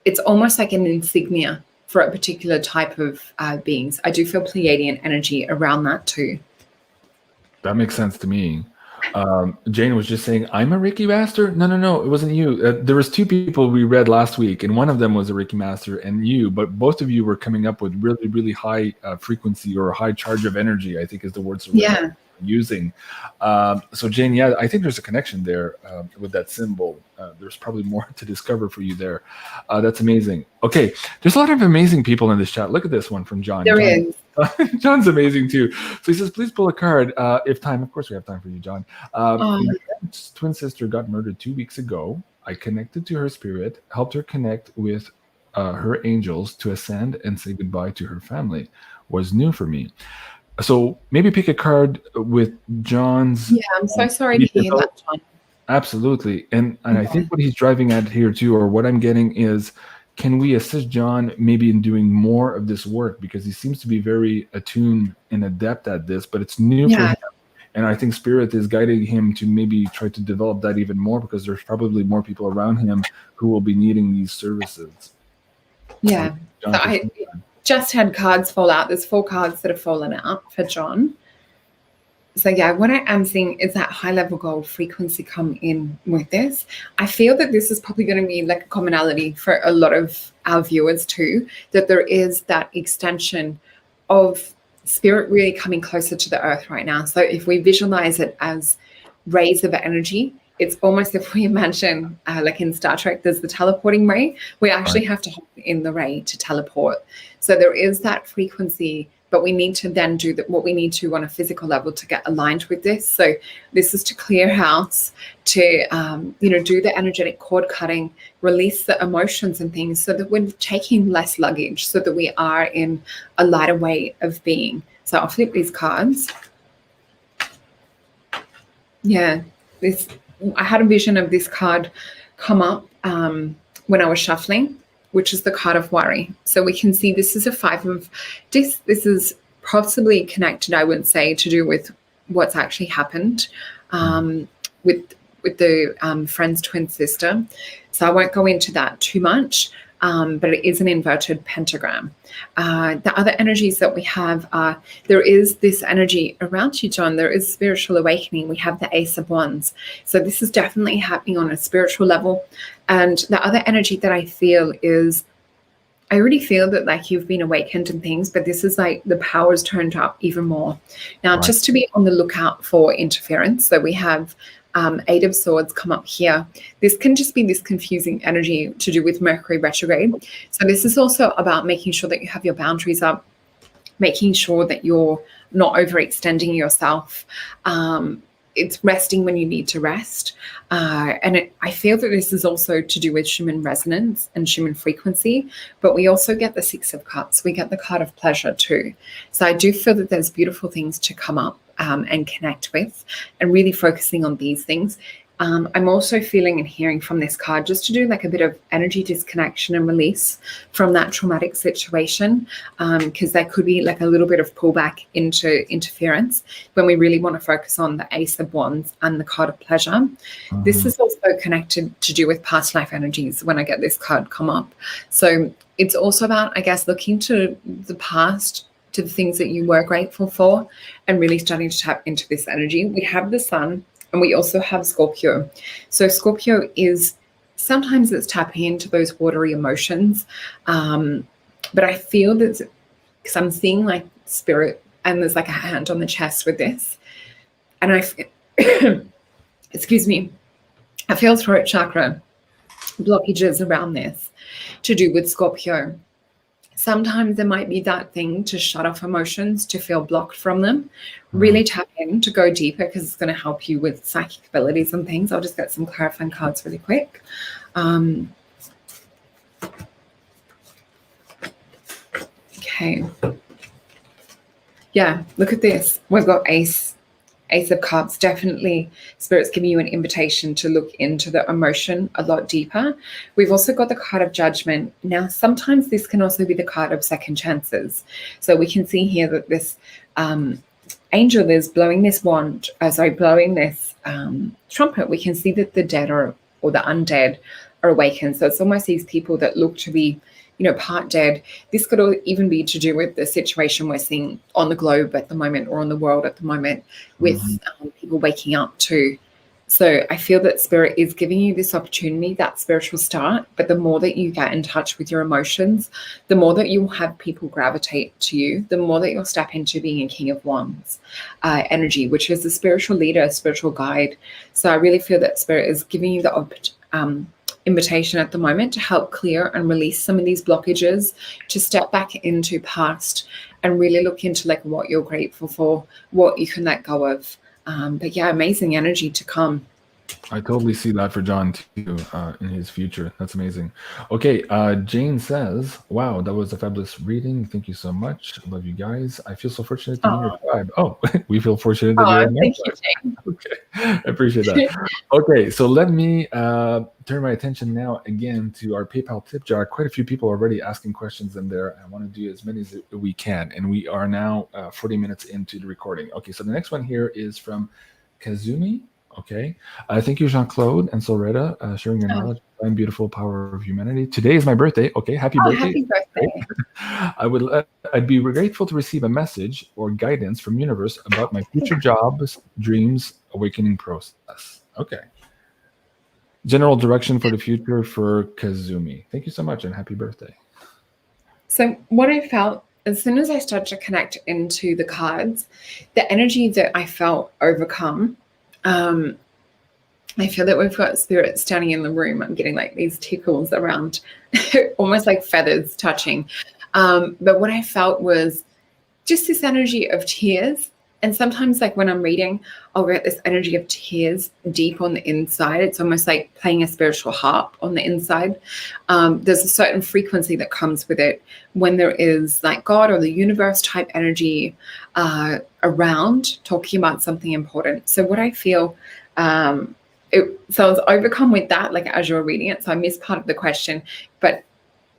it's almost like an insignia for a particular type of beings. I do feel Pleiadian energy around that too. That makes sense to me. Jane was just saying, I'm a Reiki master. No, it wasn't you. There was 2 people we read last week, and one of them was a Reiki master and you, but both of you were coming up with really, really high frequency or high charge of energy, I think is the words we're using. So Jane, yeah, I think there's a connection there with that symbol. There's probably more to discover for you there. That's amazing. Okay, there's a lot of amazing people in this chat. Look at this one from John. There is. John's amazing too. So he says, please pull a card if time. Of course, we have time for you, John. My twin sister got murdered 2 weeks ago. I connected to her spirit, helped her connect with her angels to ascend and say goodbye to her family. Was new for me. So maybe pick a card with John's. Yeah, I'm so sorry to hear that, John. Absolutely. And I think what he's driving at here too, or what I'm getting is, can we assist John maybe in doing more of this work? Because he seems to be very attuned and adept at this, but it's new for him. And I think Spirit is guiding him to maybe try to develop that even more, because there's probably more people around him who will be needing these services. Yeah. So I just had cards fall out. There's 4 cards that have fallen out for John. So yeah, what I am seeing is that high level gold frequency come in with this. I feel that this is probably going to be like a commonality for a lot of our viewers too, that there is that extension of Spirit really coming closer to the earth right now. So if we visualize it as rays of energy, it's almost, if we imagine like in Star Trek, there's the teleporting ray, we actually have to hold in the ray to teleport. So there is that frequency, but we need to then do what we need to on a physical level to get aligned with this. So this is to clear house, to do the energetic cord cutting, release the emotions and things, so that we're taking less luggage, so that we are in a lighter way of being. So I'll flip these cards. Yeah, I had a vision of this card come up when I was shuffling, which is the card of worry. So we can see this is a 5 of this. This is possibly connected, I would say, to do with what's actually happened with the friend's twin sister. So I won't go into that too much, but it is an inverted pentagram. The other energies that we have are, there is this energy around you, John. There is spiritual awakening. We have the Ace of Wands. So this is definitely happening on a spiritual level. And the other energy that I feel is, I really feel that like you've been awakened and things, but this is like the power's turned up even more. Now, just to be on the lookout for interference. So we have 8 of Swords come up here. This can just be this confusing energy to do with Mercury retrograde. So this is also about making sure that you have your boundaries up, making sure that you're not overextending yourself. It's resting when you need to rest. I feel that this is also to do with Schumann resonance and Schumann frequency, but we also get the 6 of Cups. We get the card of pleasure too. So I do feel that there's beautiful things to come up and connect with, and really focusing on these things. I'm also feeling and hearing from this card just to do like a bit of energy disconnection and release from that traumatic situation, because there could be like a little bit of pullback into interference when we really want to focus on the Ace of Wands and the card of pleasure. This is also connected to do with past life energies when I get this card come up. So it's also about, I guess, looking to the past, to the things that you were grateful for, and really starting to tap into this energy. We have the Sun, and we also have Scorpio. So Scorpio is, sometimes it's tapping into those watery emotions. But I feel that, because I'm seeing like Spirit, and there's like a hand on the chest with this. And excuse me, I feel throat chakra blockages around this to do with Scorpio. Sometimes there might be that thing to shut off emotions, to feel blocked from them. Really tap in to go deeper, because it's going to help you with psychic abilities and things. I'll just get some clarifying cards really quick. Okay. Yeah, look at this. We've got Ace of Cups. Definitely Spirit's giving you an invitation to look into the emotion a lot deeper. We've also got the card of Judgment. Now, sometimes this can also be the card of second chances. So we can see here that this angel is blowing this trumpet. We can see that the dead or the undead are awakened. So it's almost these people that look to be, part dead. This could even be to do with the situation we're seeing on the globe at the moment, or on the world at the moment, with people waking up too. So I feel that Spirit is giving you this opportunity, that spiritual start. But the more that you get in touch with your emotions, the more that you'll have people gravitate to you, the more that you'll step into being a King of Wands energy, which is a spiritual leader, a spiritual guide. So I really feel that Spirit is giving you the invitation at the moment to help clear and release some of these blockages, to step back into past and really look into like what you're grateful for, what you can let go of. But yeah, amazing energy to come. I totally see that for John too, in his future. That's amazing. Okay, Jane says, "Wow, that was a fabulous reading. Thank you so much. Love you guys. I feel so fortunate to be in your tribe." Oh, we feel fortunate that you're in our Thank tribe. you, Jane. Okay, I appreciate that. Okay, so let me turn my attention now again to our PayPal tip jar. Quite a few people are already asking questions in there. I want to do as many as we can, and we are now 40 minutes into the recording. Okay, so the next one here is from Kazumi. Okay. Thank you, Jean-Claude and SOLRETA, sharing your knowledge and beautiful power of humanity. Today is my birthday. Okay. Happy birthday. Happy birthday. I'd be grateful to receive a message or guidance from universe about my future jobs, dreams, awakening process. Okay. General direction for the future for Kazumi. Thank you so much and happy birthday. So what I felt as soon as I started to connect into the cards, the energy that I felt overcome, I feel that we've got spirits standing in the room. I'm getting like these tickles around, almost like feathers touching. But what I felt was just this energy of tears. And sometimes like when I'm reading, I'll get this energy of tears deep on the inside. It's almost like playing a spiritual harp on the inside. There's a certain frequency that comes with it when there is like God or the universe type energy around talking about something important. So what I feel, so I was overcome with that, like as you're reading it. So I missed part of the question, but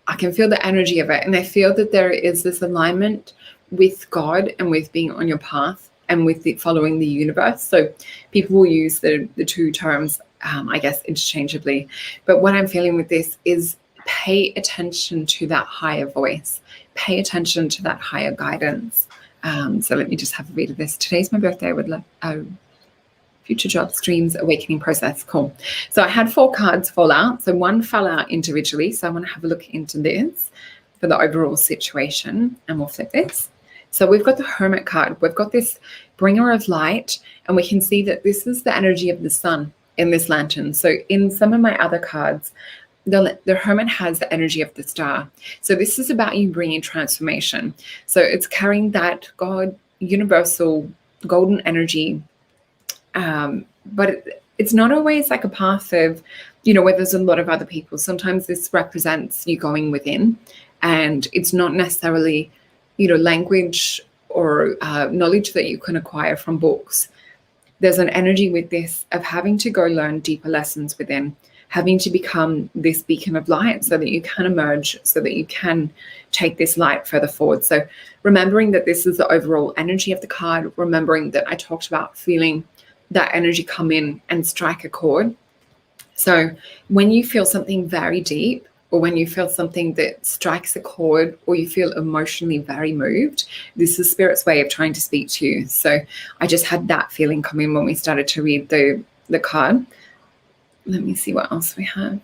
I can feel the energy of it. And I feel that there is this alignment with God and with being on your path and with following the universe. So people will use the two terms, I guess, interchangeably. But what I'm feeling with this is pay attention to that higher voice, pay attention to that higher guidance. So let me just have a read of this. Today's my birthday. I would love future jobs, dreams, awakening process. Cool. So I had 4 cards fall out. So one fell out individually. So I want to have a look into this for the overall situation, and we'll flip this. So we've got the Hermit card. We've got this bringer of light, and we can see that this is the energy of the sun in this lantern. So in some of my other cards, the Hermit has the energy of the star. So this is about you bringing transformation. So it's carrying that God, universal, golden energy. But it's not always like a path of, where there's a lot of other people. Sometimes this represents you going within, and it's not necessarily language or knowledge that you can acquire from books. There's an energy with this of having to go learn deeper lessons within, having to become this beacon of light so that you can emerge, so that you can take this light further forward. So remembering that this is the overall energy of the card, remembering that I talked about feeling that energy come in and strike a chord. So when you feel something very deep, or when you feel something that strikes a chord, or you feel emotionally very moved, this is Spirit's way of trying to speak to you. So I just had that feeling come in when we started to read the card. Let me see what else we have.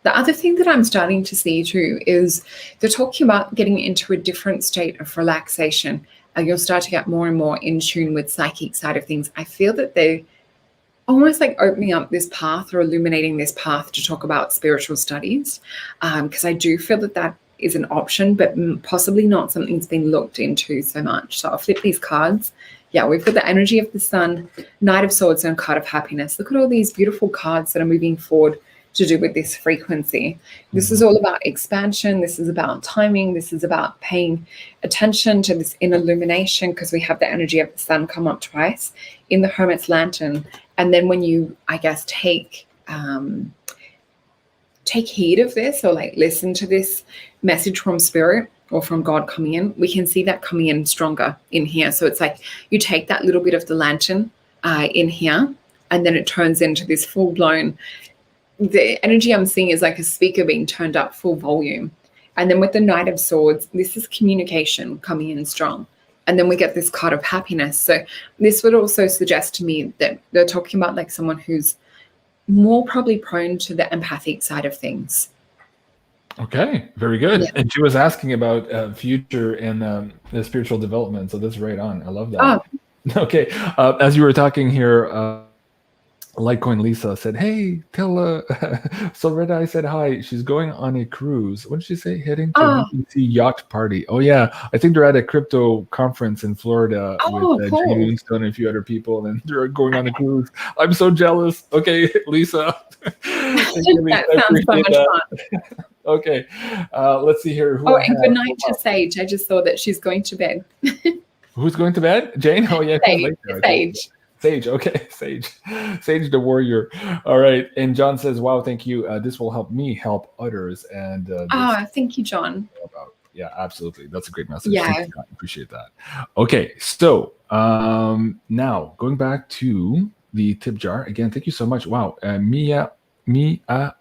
The other thing that I'm starting to see too is they're talking about getting into a different state of relaxation. You'll start to get more and more in tune with psychic side of things. I feel that they almost like opening up this path or illuminating this path to talk about spiritual studies, because I do feel that that is an option, but possibly not something that's been looked into so much. So I'll flip these cards. Yeah, we've got the energy of the sun, Knight of Swords, and Card of Happiness. Look at all these beautiful cards that are moving forward to do with this frequency. This is all about expansion. This is about timing. This is about paying attention to this inner illumination, because we have the energy of the sun come up twice in the Hermit's lantern. And then when you, I guess, take heed of this, or like listen to this message from Spirit or from God coming in, we can see that coming in stronger in here. So it's like you take that little bit of the lantern in here, and then it turns into this full-blown, the energy I'm seeing is like a speaker being turned up full volume. And then with the Knight of Swords, this is communication coming in strong. And then we get this Card of Happiness. So this would also suggest to me that they're talking about like someone who's more probably prone to the empathic side of things. Okay, very good. Yeah. And she was asking about future and the spiritual development. So that's right on. I love that. Oh. Okay, as you were talking here, Litecoin Lisa said, "Hey, tell Solreta I said hi. She's going on a cruise. What did she say? Heading to Oh, VPC yacht party. Oh yeah, I think they're at a crypto conference in Florida with cool. Jay Stone and a few other people, and they're going on a cruise. I'm so jealous. Okay, Lisa. Thank you, Lisa. That I sounds so appreciate much that. fun. Okay, let's see here. Who Oh, I and have? good night to Sage. I just saw that she's going to bed. Who's going to bed? Jane? Oh yeah, she's Sage. late there. Sage. Sage, okay, Sage the warrior. All right, and John says, "Wow, thank you. This will help me help others." And Thank you, John. yeah, absolutely, that's a great message. Yeah. Thank you, John. Appreciate that. Okay, so now going back to the tip jar again. Thank you so much. Wow, Mia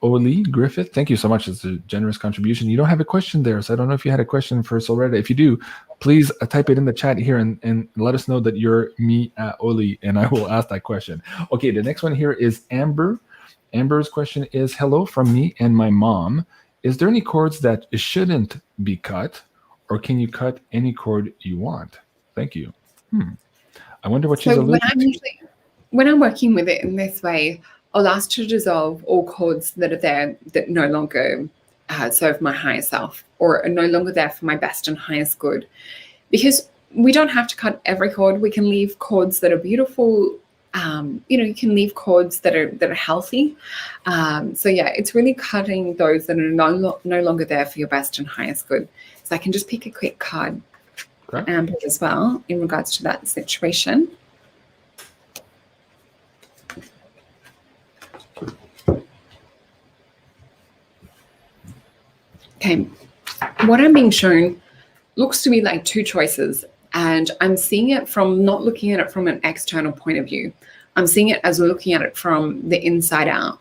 Oli Griffith, thank you so much. It's a generous contribution. You don't have a question there, so I don't know if you had a question for Solreta. If you do, please type it in the chat here and let us know that you're Mia Oli, and I will ask that question. Okay, the next one here is Amber. Amber's question is, hello from me and my mom. Is there any cords that shouldn't be cut, or can you cut any cord you want? Thank you. I wonder what she's alluding to. When I'm working with it in this way, I'll ask to dissolve all cords that are there that no longer serve my higher self or are no longer there for my best and highest good. Because we don't have to cut every cord. We can leave cords that are beautiful. You can leave cords that are healthy. So yeah, it's really cutting those that are no longer there for your best and highest good. So I can just pick a quick card for Amber as well in regards to that situation. Okay, what I'm being shown looks to be like two choices, and I'm seeing it from not looking at it from an external point of view. I'm seeing it as looking at it from the inside out.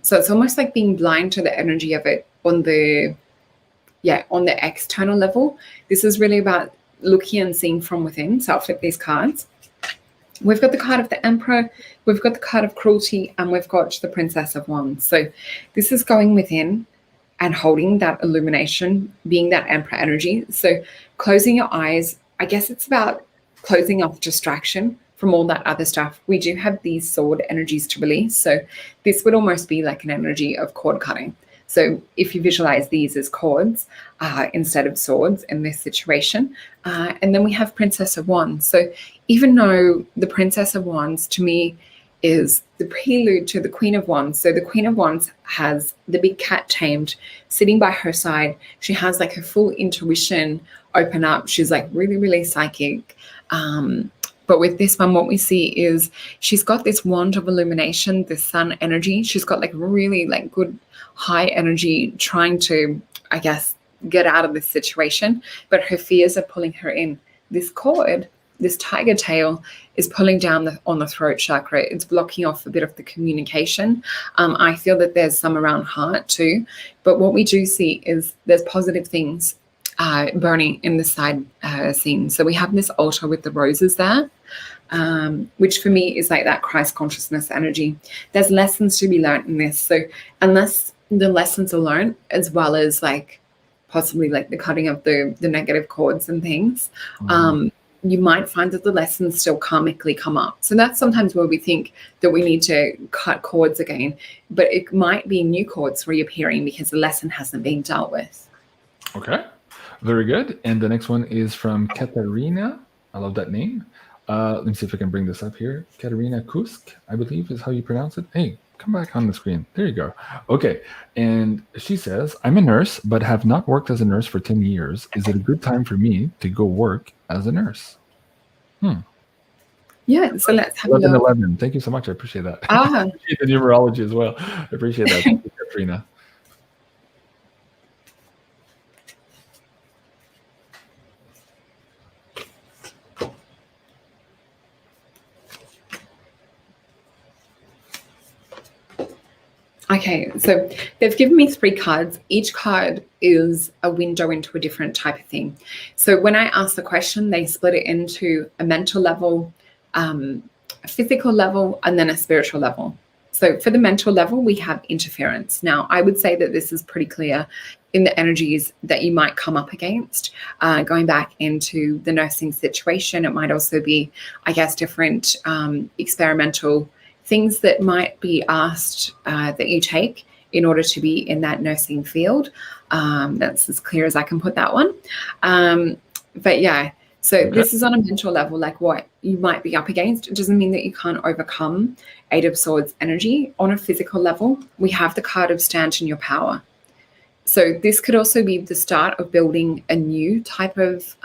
So it's almost like being blind to the energy of it on the external level. This is really about looking and seeing from within. So I'll flip these cards. We've got the card of the Emperor, we've got the card of Cruelty, and we've got the Princess of Wands. So this is going within and holding that illumination, being that Emperor energy. So closing your eyes, I guess it's about closing off distraction from all that other stuff. We do have these sword energies to release. So this would almost be like an energy of cord cutting. So if you visualize these as cords instead of swords in this situation. And then we have Princess of Wands. So even though the Princess of Wands to me is the prelude to the Queen of Wands. So the Queen of Wands has the big cat tamed sitting by her side. She has like her full intuition open up. She's like really, really psychic. But with this one, what we see is she's got this wand of illumination, this sun energy. She's got like really like good high energy trying to, I guess, get out of this situation. But her fears are pulling her in. This cord, this tiger tail, is pulling down on the throat chakra. It's blocking off a bit of the communication. I feel that there's some around heart too. But what we do see is there's positive things burning in the side scene. So we have this altar with the roses there, which for me is like that Christ consciousness energy. There's lessons to be learned in this. So unless the lessons are learned, as well as like possibly like the cutting of the negative cords and things, you might find that the lessons still karmically come up. So that's sometimes where we think that we need to cut cords again, but it might be new cords reappearing because the lesson hasn't been dealt with. Okay, very good. And the next one is from Katarina. I love that name. Let me see if I can bring this up here. Katarina Kusk, I believe is how you pronounce it. Hey, come back on the screen. There you go. Okay. And she says, I'm a nurse, but have not worked as a nurse for 10 years. Is it a good time for me to go work as a nurse? Yeah, so let's have a look. 11. Thank you so much. I appreciate that. I appreciate the numerology as well. I appreciate that. Thank you, Katrina. Okay, so they've given me 3 cards. Each card is a window into a different type of thing. So when I ask the question, they split it into a mental level, a physical level, and then a spiritual level. So for the mental level, we have interference. Now, I would say that this is pretty clear in the energies that you might come up against. Going back into the nursing situation, it might also be, I guess, different experimental things that might be asked that you take in order to be in that nursing field. That's as clear as I can put that one. But yeah, so this is on a mental level, like what you might be up against. It doesn't mean that you can't overcome Eight of Swords energy. On a physical level, we have the card of stand in your power. So this could also be the start of building a new type of,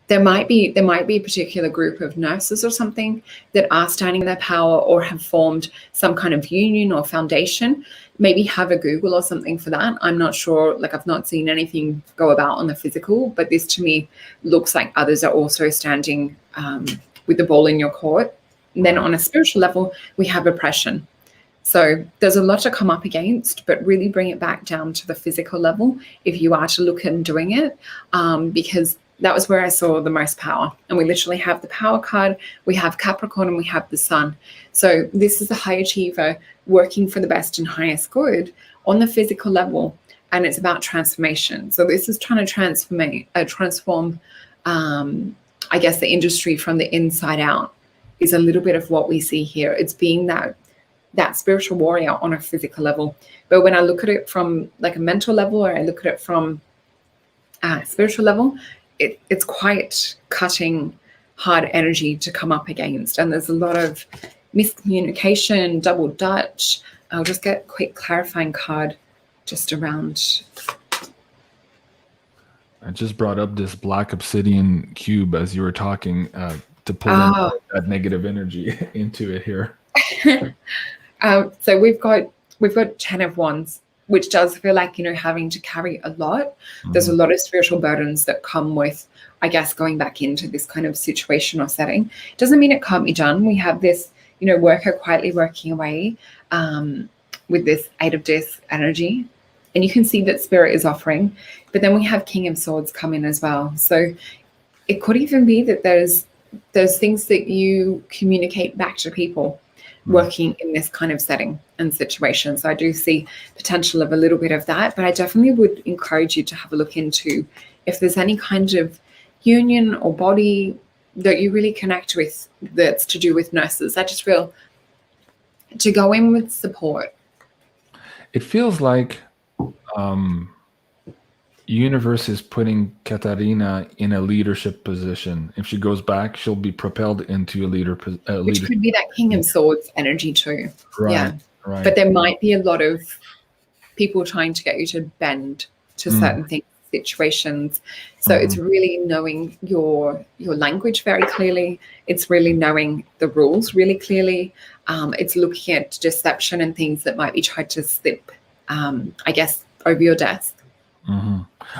there might be a particular group of nurses or something that are standing in their power or have formed some kind of union or foundation. Maybe have a Google or something for that. I'm not sure, like I've not seen anything go about on the physical, but this to me looks like others are also standing with the ball in your court. And then on a spiritual level, we have oppression. So there's a lot to come up against, but really bring it back down to the physical level if you are to look at doing it, because that was where I saw the most power. And we literally have the power card, we have Capricorn, and we have the sun. So this is the high achiever working for the best and highest good on the physical level. And it's about transformation. So this is trying to transform, I guess, the industry from the inside out is a little bit of what we see here. It's being that spiritual warrior on a physical level. But when I look at it from like a mental level, or I look at it from a spiritual level, it's quite cutting, hard energy to come up against. And there's a lot of miscommunication, double Dutch. I'll just get a quick clarifying card just around. I just brought up this black obsidian cube as you were talking to pull in that negative energy into it here. So we've got 10 of Wands, which does feel like, having to carry a lot. There's a lot of spiritual burdens that come with, I guess, going back into this kind of situation or setting. Doesn't mean it can't be done. We have this, worker quietly working away with this Eight of Discs energy. And you can see that Spirit is offering. But then we have King of Swords come in as well. So it could even be that there's things that you communicate back to people working in this kind of setting and situation. So I do see potential of a little bit of that, but I definitely would encourage you to have a look into if there's any kind of union or body that you really connect with that's to do with nurses. I just feel to go in with support. It feels like universe is putting Katarina in a leadership position. If she goes back, she'll be propelled into a which could be that King of Swords energy too. Right, yeah. Right. But there might be a lot of people trying to get you to bend to certain things, situations. So it's really knowing your language very clearly. It's really knowing the rules really clearly. It's looking at deception and things that might be tried to slip, I guess, over your desk.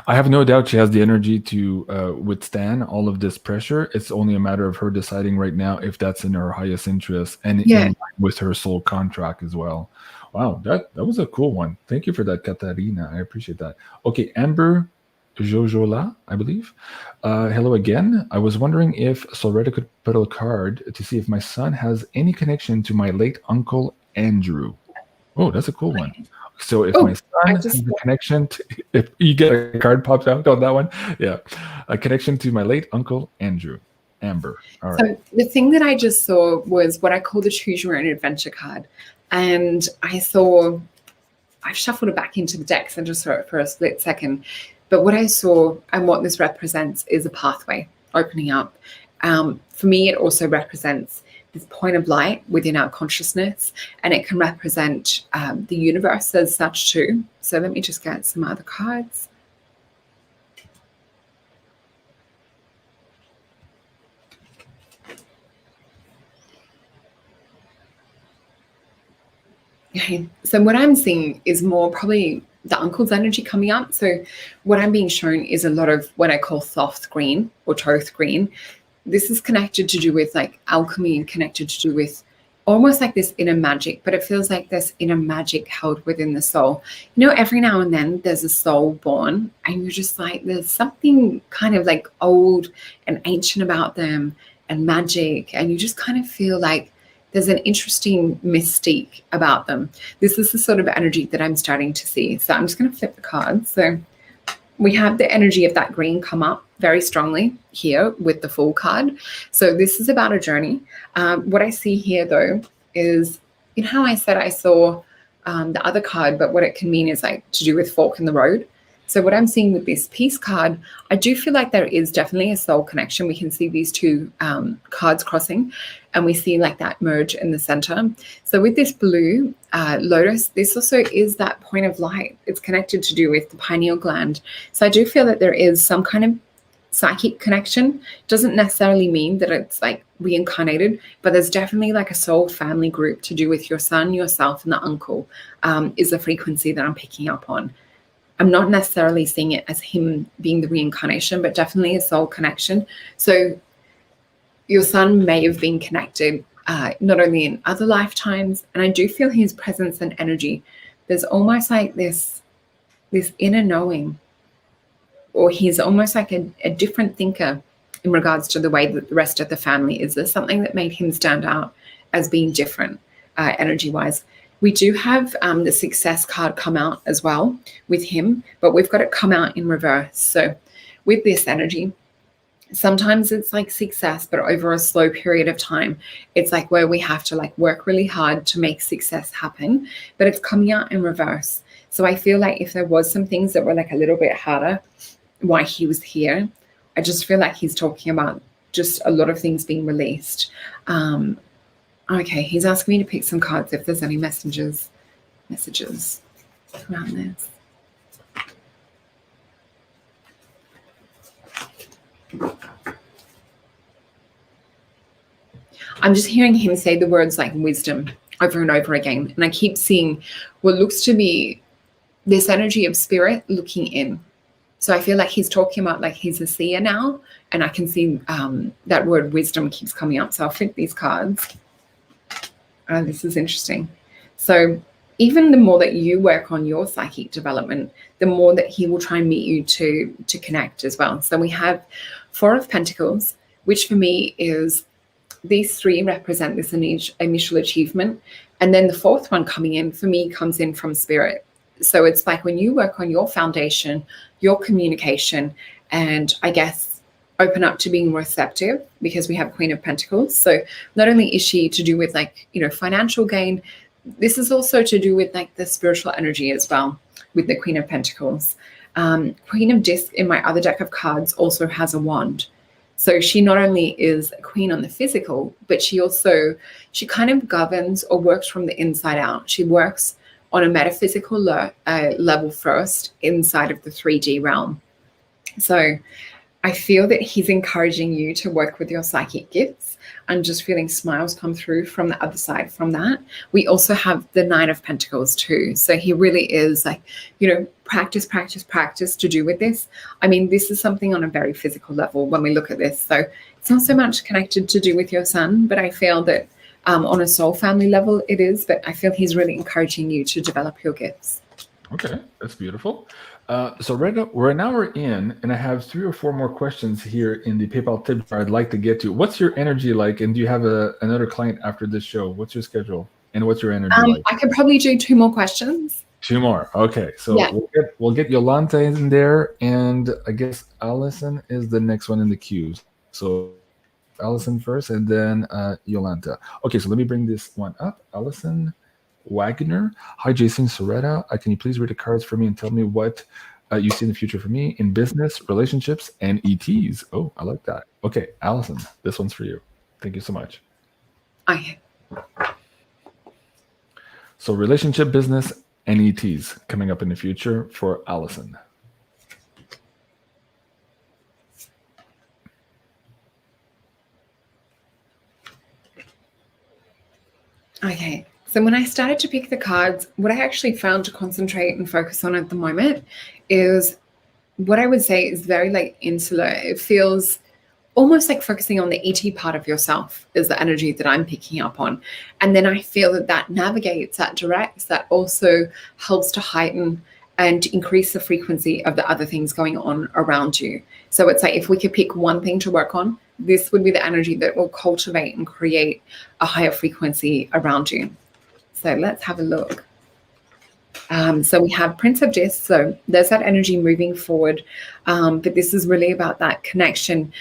I have no doubt she has the energy to withstand all of this pressure. It's only a matter of her deciding right now if that's in her highest interest and in line with her soul contract as well. Wow, that was a cool one. Thank you for that, Katarina. I appreciate that. Okay, Amber Jojola, I believe. Hello again. I was wondering if SOLRETA could put a card to see if my son has any connection to my late uncle Andrew. Oh, that's a cool one. So if my son has a connection to, if you get a card popped out on that one, a connection to my late uncle Andrew. Amber. All right. So the thing that I just saw was what I call the Choose Your Own Adventure card. And I've shuffled it back into the deck and just saw it for a split second. But what I saw and what this represents is a pathway opening up. For me, it also represents this point of light within our consciousness, and it can represent the universe as such too. So let me just get some other cards. Okay, so what I'm seeing is more probably the uncle's energy coming up. So what I'm being shown is a lot of what I call Thoth green or Toth green. This is connected to do with like alchemy and connected to do with almost like this inner magic, but it feels like this inner magic held within the soul. Every now and then there's a soul born and you're just like, there's something kind of like old and ancient about them and magic. And you just kind of feel like there's an interesting mystique about them. This is the sort of energy that I'm starting to see. So I'm just going to flip the cards. So we have the energy of that green come up. very strongly here with the Fool card. So this is about a journey. What I see here, though, is, you know how I said I saw the other card, but what it can mean is like to do with fork in the road. So what I'm seeing with this peace card, I do feel like there is definitely a soul connection. We can see these two cards crossing, and we see like that merge in the center. So with this blue lotus, this also is that point of light. It's connected to do with the pineal gland. So I do feel that there is some kind of psychic connection. Doesn't necessarily mean that it's like reincarnated, but there's definitely like a soul family group to do with your son, yourself, and the uncle is the frequency that I'm picking up on. I'm not necessarily seeing it as him being the reincarnation, but definitely a soul connection. So your son may have been connected not only in other lifetimes, and I do feel his presence and energy. There's almost like this inner knowing, or he's almost like a different thinker in regards to the way that the rest of the family is. There's something that made him stand out as being different energy-wise. We do have the success card come out as well with him, but we've got it come out in reverse. So with this energy, sometimes it's like success, but over a slow period of time, it's like where we have to like work really hard to make success happen, but it's coming out in reverse. So I feel like if there was some things that were like a little bit harder why he was here, I just feel like he's talking about just a lot of things being released. Okay, he's asking me to pick some cards if there's any messages around this. I'm just hearing him say the words like wisdom over and over again. And I keep seeing what looks to be this energy of spirit looking in. So I feel like he's talking about like he's a seer now. And I can see that word wisdom keeps coming up. So I'll flip these cards. This is interesting. So even the more that you work on your psychic development, the more that he will try and meet you to connect as well. So we have Four of Pentacles, which for me is these three represent this initial achievement. And then the fourth one coming in for me comes in from spirit. So it's like when you work on your foundation, your communication, and I guess open up to being receptive, because we have Queen of Pentacles. So not only is she to do with like, you know, financial gain, this is also to do with like the spiritual energy as well with the Queen of Pentacles. Queen of Disc in my other deck of cards also has a wand. So she not only is a queen on the physical, but she kind of governs or works from the inside out. She works on a metaphysical level first inside of the 3D realm. So I feel that he's encouraging you to work with your psychic gifts. I'm just feeling smiles come through from the other side from that. We also have the Nine of Pentacles too. So he really is like, you know, practice to do with this. I mean, this is something on a very physical level when we look at this. So it's not so much connected to do with your son, but I feel that on a soul family level it is, but I feel he's really encouraging you to develop your gifts. Okay, that's beautiful. So right now we're in, and I have 3 or 4 more questions here in the PayPal tip jar I'd like to get to. What's your energy like? And do you have another client after this show? What's your schedule? And what's your energy like? I could probably do 2 more questions. 2 more. Okay. So yeah. we'll get Yolanta in there, and I guess Allison is the next one in the queue. So Allison first, and then Yolanta. Okay, so let me bring this one up. Allison Wagner. Hi, Jason Soretta. Can you please read the cards for me and tell me what you see in the future for me in business, relationships, and ETs? Oh, I like that. Okay, Allison, this one's for you. Thank you so much. So relationship, business, and ETs coming up in the future for Allison. Okay. So when I started to pick the cards, what I actually found to concentrate and focus on at the moment is what I would say is very like insular. It feels almost like focusing on the ET part of yourself is the energy that I'm picking up on. And then I feel that navigates, that directs, that also helps to heighten and increase the frequency of the other things going on around you. So it's like if we could pick one thing to work on, this would be the energy that will cultivate and create a higher frequency around you. So let's have a look. So we have Prince of Discs, so there's that energy moving forward, but this is really about that connection.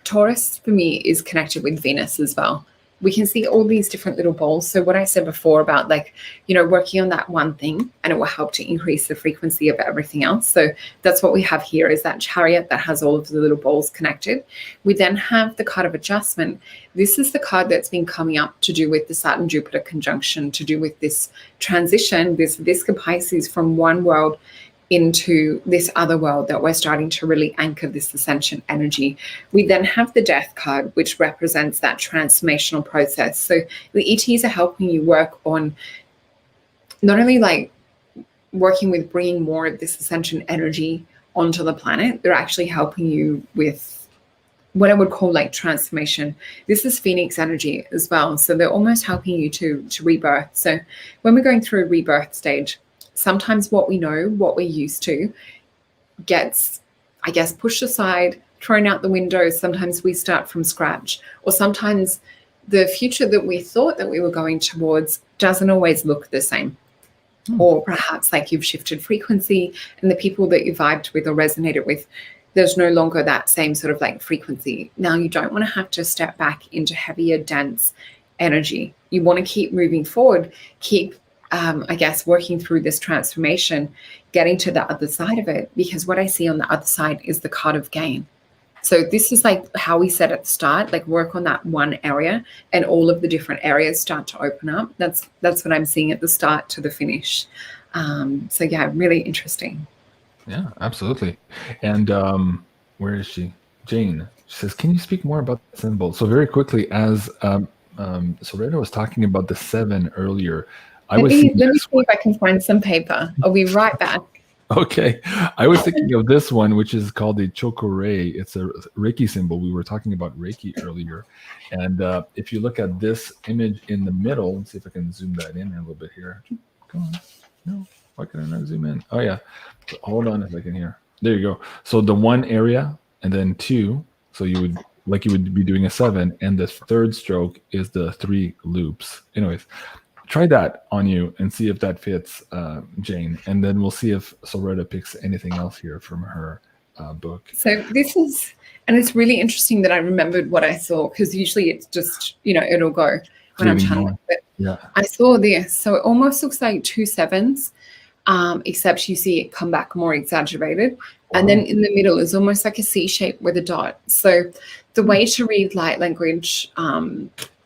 Taurus, for me, is connected with Venus as well. We can see all these different little balls. So what I said before about, like, you know, working on that one thing, and it will help to increase the frequency of everything else. So that's what we have here, is that chariot that has all of the little balls connected. We then have the card of adjustment. This is the card that's been coming up to do with the Saturn-Jupiter conjunction, to do with this transition, this Visca Pisces from one world into this other world, that we're starting to really anchor this ascension energy. We then have the death card, which represents that transformational process. So the ETs are helping you work on not only like working with bringing more of this ascension energy onto the planet, they're actually helping you with what I would call like transformation. This is Phoenix energy as well. So they're almost helping you to rebirth. So when we're going through a rebirth stage, sometimes what we know, what we're used to, gets, I guess, pushed aside, thrown out the window. Sometimes we start from scratch, or sometimes the future that we thought that we were going towards doesn't always look the same. Or perhaps like you've shifted frequency, and the people that you vibed with or resonated with, there's no longer that same sort of like frequency. Now you don't want to have to step back into heavier, dense energy. You want to keep moving forward, keep I guess, working through this transformation, getting to the other side of it, because what I see on the other side is the card of gain. So this is like how we said at the start, like work on that one area and all of the different areas start to open up. That's what I'm seeing at the start to the finish. So yeah, really interesting. Yeah, absolutely. And where is she? Jane. She says, can you speak more about the symbol? So very quickly, as SOLRETA was talking about the 7 earlier, let me see if I can find some paper. I'll be right back. Okay. I was thinking of this one, which is called the Chokorei. It's a Reiki symbol. We were talking about Reiki earlier. And if you look at this image in the middle, let's see if I can zoom that in a little bit here. Come on. No, why can I not zoom in? Oh, yeah. Hold on a second here. There you go. So the 1 area and then 2. So you would be doing a 7. And the 3rd stroke is the 3 loops. Anyways. Try that on you and see if that fits, Jane. And then we'll see if SOLRETA picks anything else here from her book. So this is, and it's really interesting that I remembered what I saw, because usually it's just, you know, it'll go when I'm channeling. But yeah, I saw this. So it almost looks like 2 7s, except you see it come back more exaggerated. Wow. And then in the middle is almost like a C shape with a dot. So the way to read light language,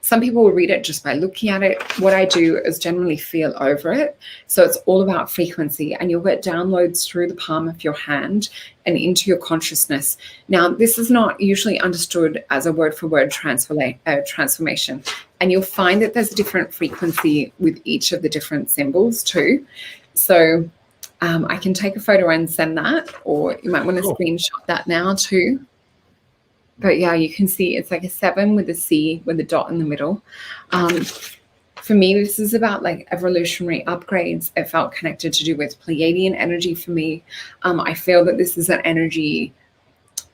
some people will read it just by looking at it. What I do is generally feel over it. So it's all about frequency, and you'll get downloads through the palm of your hand and into your consciousness. Now, this is not usually understood as a word-for-word transformation. And you'll find that there's a different frequency with each of the different symbols too. So I can take a photo and send that, or you might want to screenshot that now too. But yeah, you can see it's like a 7 with a C with a dot in the middle. For me, this is about like evolutionary upgrades. It felt connected to do with Pleiadian energy for me. I feel that this is an energy,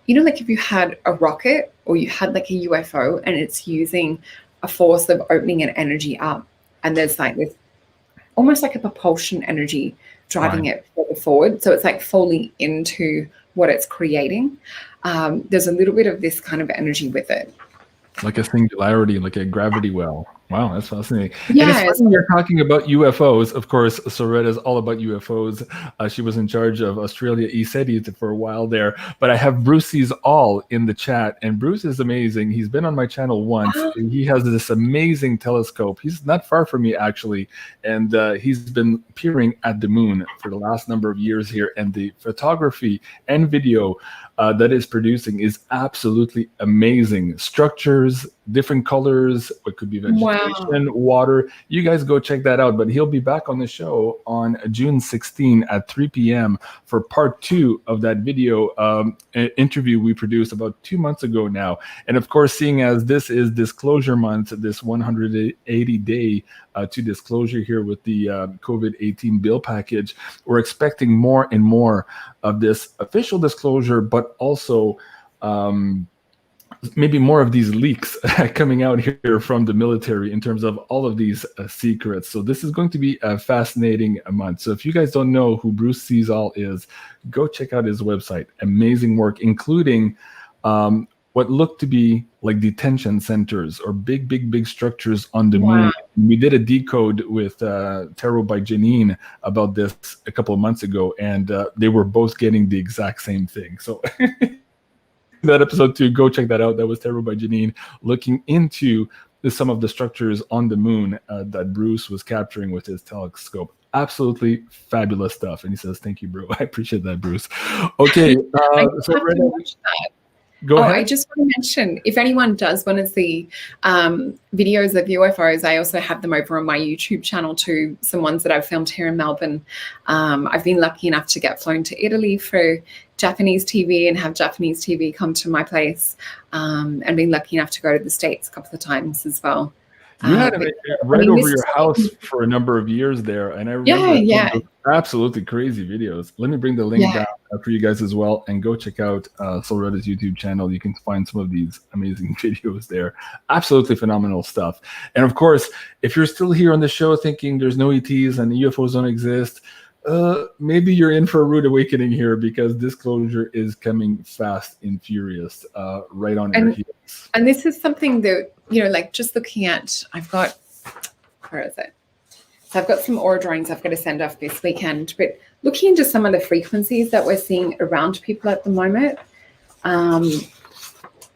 you know, like if you had a rocket or you had like a UFO and it's using a force of opening an energy up, and there's like this almost like a propulsion energy driving it further forward. So it's like falling into what it's creating. There's a little bit of this kind of energy with it. Like a singularity, like a gravity well. Wow, that's fascinating. Yeah, and it's funny you're talking about UFOs. Of course, SOLRETA is all about UFOs. She was in charge of Australia ESETI for a while there. But I have Bruce Sees All in the chat, and Bruce is amazing. He's been on my channel once. He has this amazing telescope. He's not far from me, actually, and he's been peering at the moon for the last number of years here. And the photography and video that is producing is absolutely amazing. Structures, different colors, what could be vegetation, water. You guys go check that out. But he'll be back on the show on June 16 at 3 p.m. for part 2 of that video interview we produced about 2 months ago now. And of course, seeing as this is disclosure month, this 180-day to disclosure here with the COVID-18 bill package, we're expecting more and more of this official disclosure, but also maybe more of these leaks coming out here from the military in terms of all of these secrets. So this is going to be a fascinating month. So if you guys don't know who Bruce Sees All is, go check out his website. Amazing work, including what looked to be like detention centers or big structures on the moon. We did a decode with Tarot by Janine about this a couple of months ago, and they were both getting the exact same thing. So that episode 2, go check that out. That was Tarot by Janine, looking into some of the structures on the moon that Bruce was capturing with his telescope. Absolutely fabulous stuff. And he says, thank you, bro. I appreciate that, Bruce. Okay. So go ahead. I just want to mention, if anyone does want to see videos of UFOs, I also have them over on my YouTube channel too, some ones that I've filmed here in Melbourne. I've been lucky enough to get flown to Italy for Japanese TV and have Japanese TV come to my place, and been lucky enough to go to the States a couple of times as well. You had it right over your house for a number of years there, and I remember absolutely crazy videos. Let me bring the link down for you guys as well, and go check out SOLRETA's YouTube channel. You can find some of these amazing videos there. Absolutely phenomenal stuff. And of course, if you're still here on the show thinking there's no ETs and the UFOs don't exist, maybe you're in for a rude awakening here, because disclosure is coming fast and furious right on your heels. And this is something that, you know, like just looking at, where is it? So I've got some aura drawings I've got to send off this weekend, but looking into some of the frequencies that we're seeing around people at the moment,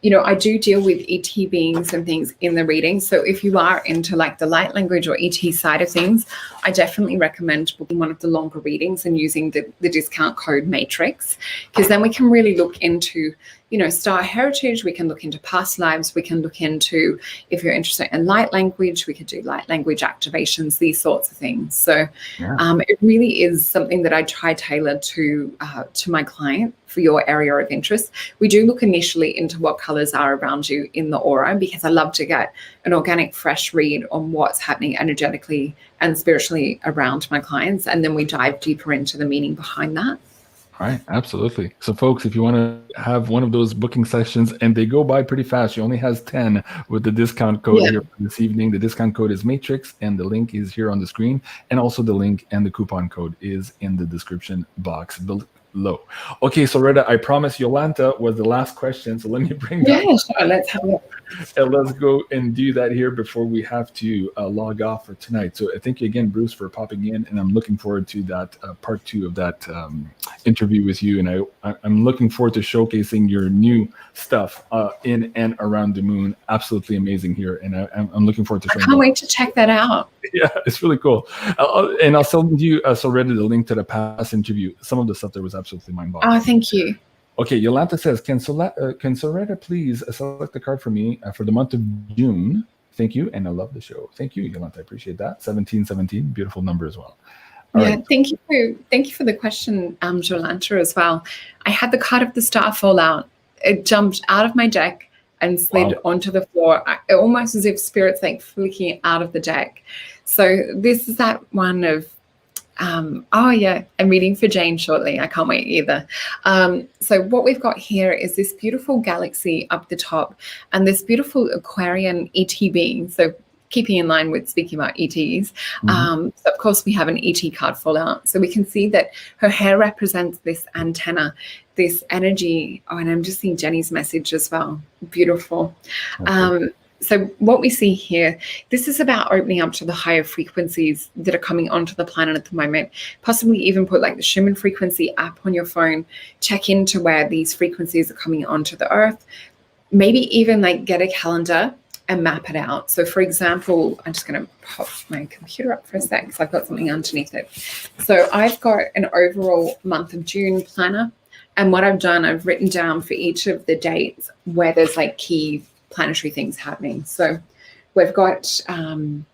you know, I do deal with ET beings and things in the reading. So if you are into like the light language or ET side of things, I definitely recommend booking one of the longer readings and using the discount code Matrix, because then we can really look into, you know, star heritage. We can look into past lives. We can look into, if you're interested in light language, we could do light language activations, these sorts of things. So it really is something that I try tailor to my client for your area of interest. We do look initially into what colors are around you in the aura, because I love to get an organic, fresh read on what's happening energetically and spiritually around my clients. And then we dive deeper into the meaning behind that. All right, absolutely. So folks, if you want to have one of those booking sessions, and they go by pretty fast, she only has 10 with the discount code here this evening. The discount code is Matrix, and the link is here on the screen. And also the link and the coupon code is in the description box below. Okay, so Retta, I promise Yolanta was the last question, so let me bring that. Yeah, sure. Let's have a look. And let's go and do that here before we have to log off for tonight. So thank you again, Bruce, for popping in, and I'm looking forward to that part 2 of that interview with you. And I'm looking forward to showcasing your new stuff in and around the moon. Absolutely amazing here, and I'm looking forward to showing. I can't wait to check that out. Yeah, it's really cool. And I'll send you already the link to the past interview. Some of the stuff there was absolutely mind-boggling. Oh, thank you. Okay, Yolanta says, can SOLRETA please select the card for me for the month of June? Thank you, and I love the show. Thank you, Yolanta. I appreciate that. 1717, beautiful number as well. All right. Thank you for the question, Yolanta, as well. I had the card of the star fall out. It jumped out of my deck and slid onto the floor, almost as if spirit's like flicking out of the deck. So this is that one of, I'm reading for Jane shortly. I can't wait either. So what we've got here is this beautiful galaxy up the top and this beautiful Aquarian ET being. So keeping in line with speaking about ETs, so of course we have an ET card fall out. So we can see that her hair represents this antenna, this energy. Oh, and I'm just seeing Jenny's message as well. Beautiful. Okay. So what we see here, this is about opening up to the higher frequencies that are coming onto the planet at the moment. Possibly even put like the Schumann frequency app on your phone, check into where these frequencies are coming onto the earth. Maybe even like get a calendar and map it out. So for example, I'm just going to pop my computer up for a sec because I've got something underneath it. So I've got an overall month of June planner. And what I've done, I've written down for each of the dates where there's like key planetary things happening. So we've got coming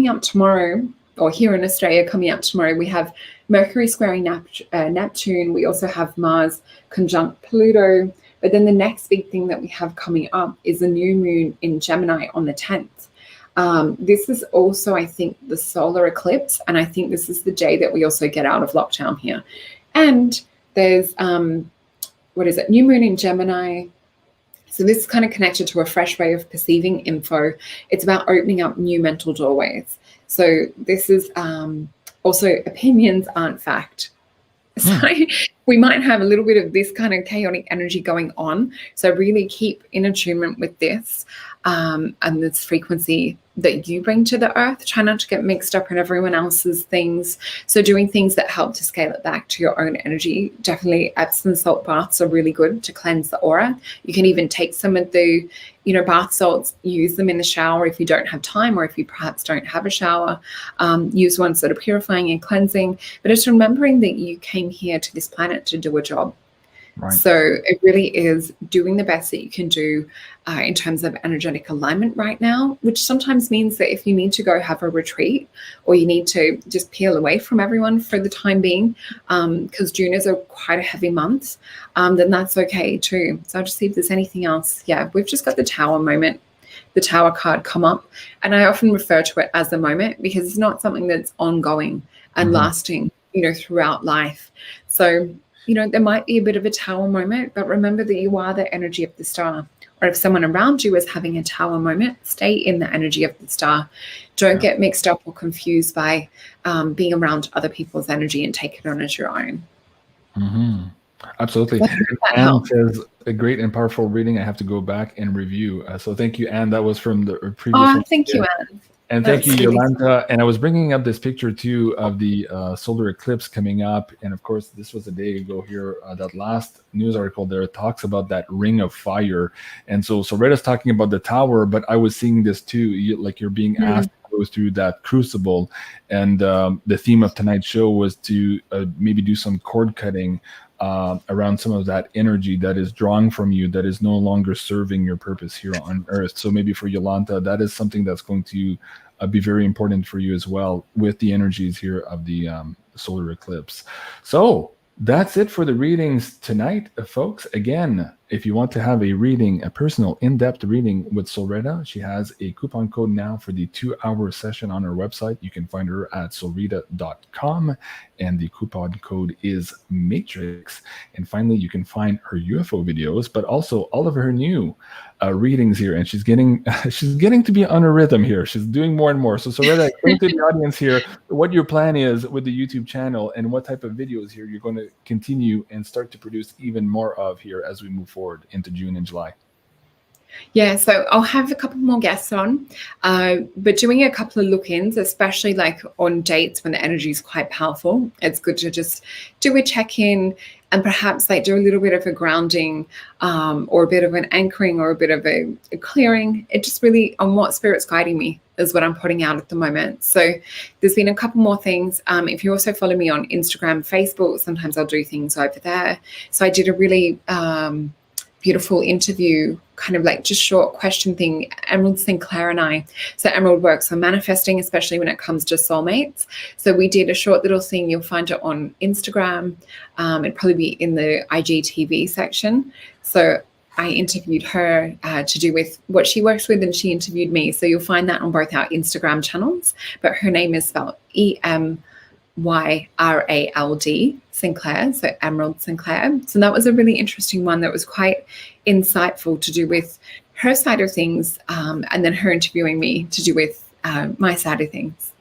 up tomorrow, or here in Australia coming up tomorrow, we have Mercury squaring Neptune. We also have Mars conjunct Pluto. But then the next big thing that we have coming up is the new moon in Gemini on the 10th. This is also, I think, the solar eclipse. And I think this is the day that we also get out of lockdown here. And there's, new moon in Gemini. So this is kind of connected to a fresh way of perceiving info. It's about opening up new mental doorways. So this is also opinions aren't fact. So we might have a little bit of this kind of chaotic energy going on. So really keep in attunement with this and this frequency that you bring to the earth. Try not to get mixed up in everyone else's things. So doing things that help to scale it back to your own energy. Definitely Epsom salt baths are really good to cleanse the aura. You can even take some of the, bath salts, use them in the shower if you don't have time, or if you perhaps don't have a shower. Use ones that are purifying and cleansing. But it's remembering that you came here to this planet to do a job. Right. So it really is doing the best that you can do in terms of energetic alignment right now, which sometimes means that if you need to go have a retreat, or you need to just peel away from everyone for the time being, because June is quite a heavy month, then that's okay too. So I'll just see if there's anything else. Yeah, we've just got the Tower moment, the Tower card come up. And I often refer to it as a moment because it's not something that's ongoing and lasting, throughout life. So there might be a bit of a Tower moment, but remember that you are the energy of the star. Or if someone around you is having a Tower moment, stay in the energy of the star. Don't get mixed up or confused by being around other people's energy, and take it on as your own. Absolutely. Anne says, a great and powerful reading. I have to go back and review. So thank you, Anne. That was from the previous one. Thank you, Anne. And thank you, Yolanta. And I was bringing up this picture too of the solar eclipse coming up. And of course, this was a day ago here. That last news article there talks about that ring of fire. And so Solreta's talking about the Tower, but I was seeing this too, you're being asked to go through that crucible. And the theme of tonight's show was to maybe do some cord cutting around some of that energy that is drawn from you, that is no longer serving your purpose here on Earth. So maybe for Yolanta, that is something that's going to be very important for you as well, with the energies here of the solar eclipse. So that's it for the readings tonight, folks. Again, if you want to have a reading, a personal in-depth reading with Solreta, she has a coupon code now for the 2-hour session on her website. You can find her at solreta.com, and the coupon code is Matrix. And finally, you can find her UFO videos, but also all of her new readings here. And she's getting to be on a rhythm here. She's doing more and more. So Solreta, explain to the audience here what your plan is with the YouTube channel, and what type of videos here you're going to continue and start to produce even more of here as we move forward into June and July. Yeah, so I'll have a couple more guests on, but doing a couple of look-ins, especially like on dates when the energy is quite powerful. It's good to just do a check-in and perhaps like do a little bit of a grounding, or a bit of an anchoring, or a bit of a clearing. It just really on what Spirit's guiding me is what I'm putting out at the moment. So there's been a couple more things. If you also follow me on Instagram, Facebook, sometimes I'll do things over there. So I did a really beautiful interview, kind of like just short question thing, Emerald Sinclair and I. So Emerald works on manifesting, especially when it comes to soulmates. So we did a short little thing. You'll find it on Instagram. It'd probably be in the IGTV section. So I interviewed her to do with what she works with, and she interviewed me. So you'll find that on both our Instagram channels, but her name is spelled EMYRALD Sinclair, so Emerald Sinclair. So that was a really interesting one that was quite insightful to do with her side of things, and then her interviewing me to do with my side of things.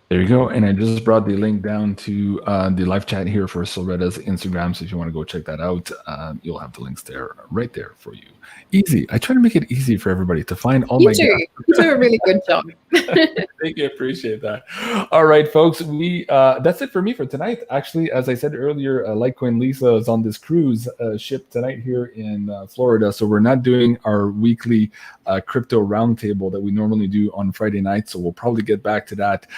There you go. And I just brought the link down to the live chat here for Solreta's Instagram. So if you want to go check that out, you'll have the links there, right there for you. Easy. I try to make it easy for everybody to find all my guests. You do a really good job. Thank you. Appreciate that. All right, folks. That's it for me for tonight. Actually, as I said earlier, Litecoin Lisa is on this cruise ship tonight here in Florida. So we're not doing our weekly crypto roundtable that we normally do on Friday night. So we'll probably get back to that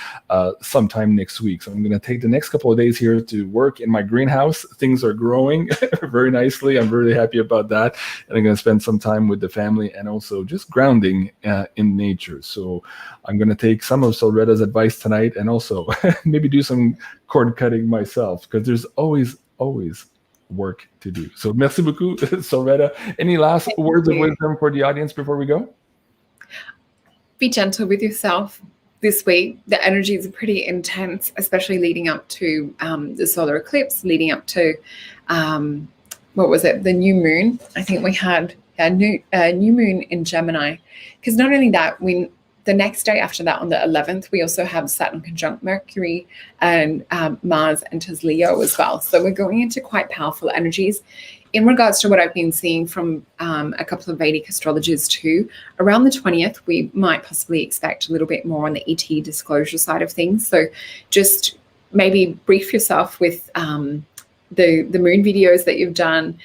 sometime next week. So I'm going to take the next couple of days here to work in my greenhouse. Things are growing very nicely. I'm really happy about that. And I'm going to spend some time with the family and also just grounding in nature. So I'm going to take some of Solreta's advice tonight, and also maybe do some cord cutting myself, because there's always work to do. So merci beaucoup, Solreta. Any last words of wisdom for the audience before we go? Be gentle with yourself this week. The energies are pretty intense, especially leading up to the solar eclipse, leading up to, the new moon. I think we had new moon in Gemini. Because not only that, the next day after that, on the 11th, we also have Saturn conjunct Mercury, and Mars enters Leo as well. So we're going into quite powerful energies. In regards to what I've been seeing from a couple of Vedic astrologers too, around the 20th, we might possibly expect a little bit more on the ET disclosure side of things. So just maybe brief yourself with the moon videos that you've done,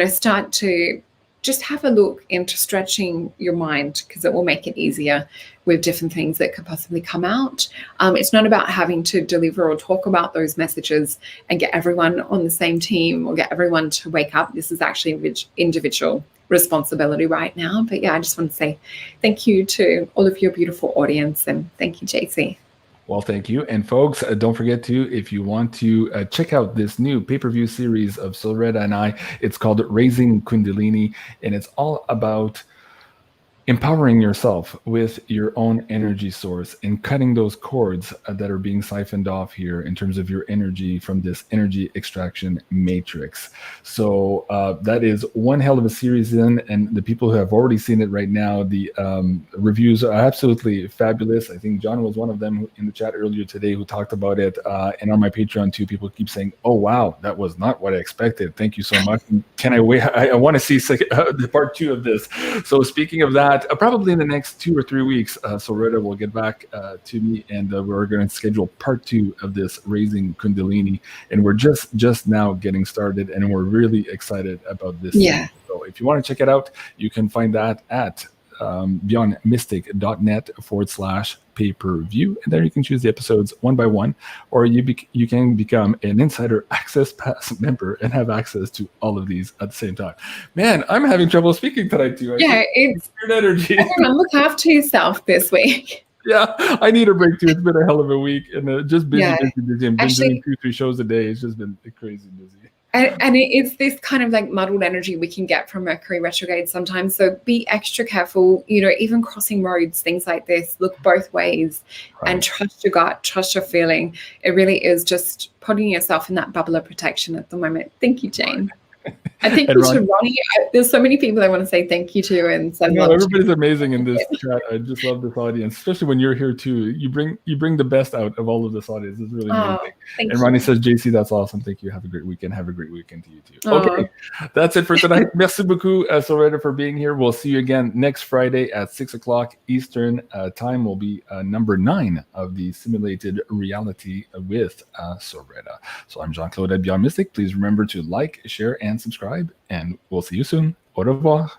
start to just have a look into stretching your mind, because it will make it easier with different things that could possibly come out. It's not about having to deliver or talk about those messages and get everyone on the same team or get everyone to wake up. This is actually individual responsibility right now. But yeah, I just want to say thank you to all of your beautiful audience, and thank you, JC. Well, thank you. And folks, don't forget to, if you want to check out this new pay-per-view series of SOLRETA and I, it's called Raising Kundalini, and it's all about empowering yourself with your own energy source and cutting those cords that are being siphoned off here in terms of your energy from this energy extraction matrix. So that is one hell of a series in, and the people who have already seen it right now, the reviews are absolutely fabulous. I think John was one of them in the chat earlier today who talked about it. And on my Patreon too, people keep saying, oh, wow, that was not what I expected. Thank you so much. Can I wait? I want to see the part 2 of this. So speaking of that, probably in the next 2 or 3 weeks, SOLRETA will get back to me, and we're going to schedule part 2 of this Raising Kundalini, and we're just now getting started, and we're really excited about this. Yeah. So if you want to check it out, you can find that at beyondmystic.net/pay-per-view, and there you can choose the episodes one by one, or you can become an Insider Access Pass member and have access to all of these at the same time. Man, I'm having trouble speaking tonight too. It's weird energy. Everyone, look after yourself this week. Yeah, I need a break too. It's been a hell of a week, and just busy. And been Actually, doing 2-3 shows a day. It's just been crazy busy. And it's this kind of like muddled energy we can get from Mercury retrograde sometimes. So be extra careful, even crossing roads, things like this, look both ways, right, and trust your gut, trust your feeling. It really is just putting yourself in that bubble of protection at the moment. Thank you, Jane. I think you to Ronnie. There's so many people I want to say thank you to, and send love everybody's to. Amazing in this chat. I just love this audience, especially when you're here too. You bring the best out of all of this audience. It's really amazing. And Ronnie says, JC, that's awesome. Thank you. Have a great weekend. Have a great weekend to you too. Okay, that's it for tonight. Merci beaucoup, SOLRETA, for being here. We'll see you again next Friday at 6 o'clock Eastern time. Will be number 9 of the simulated reality with SOLRETA. So I'm Jean-Claude at BeyondMystic. Please remember to like, share, and subscribe, and we'll see you soon. Au revoir.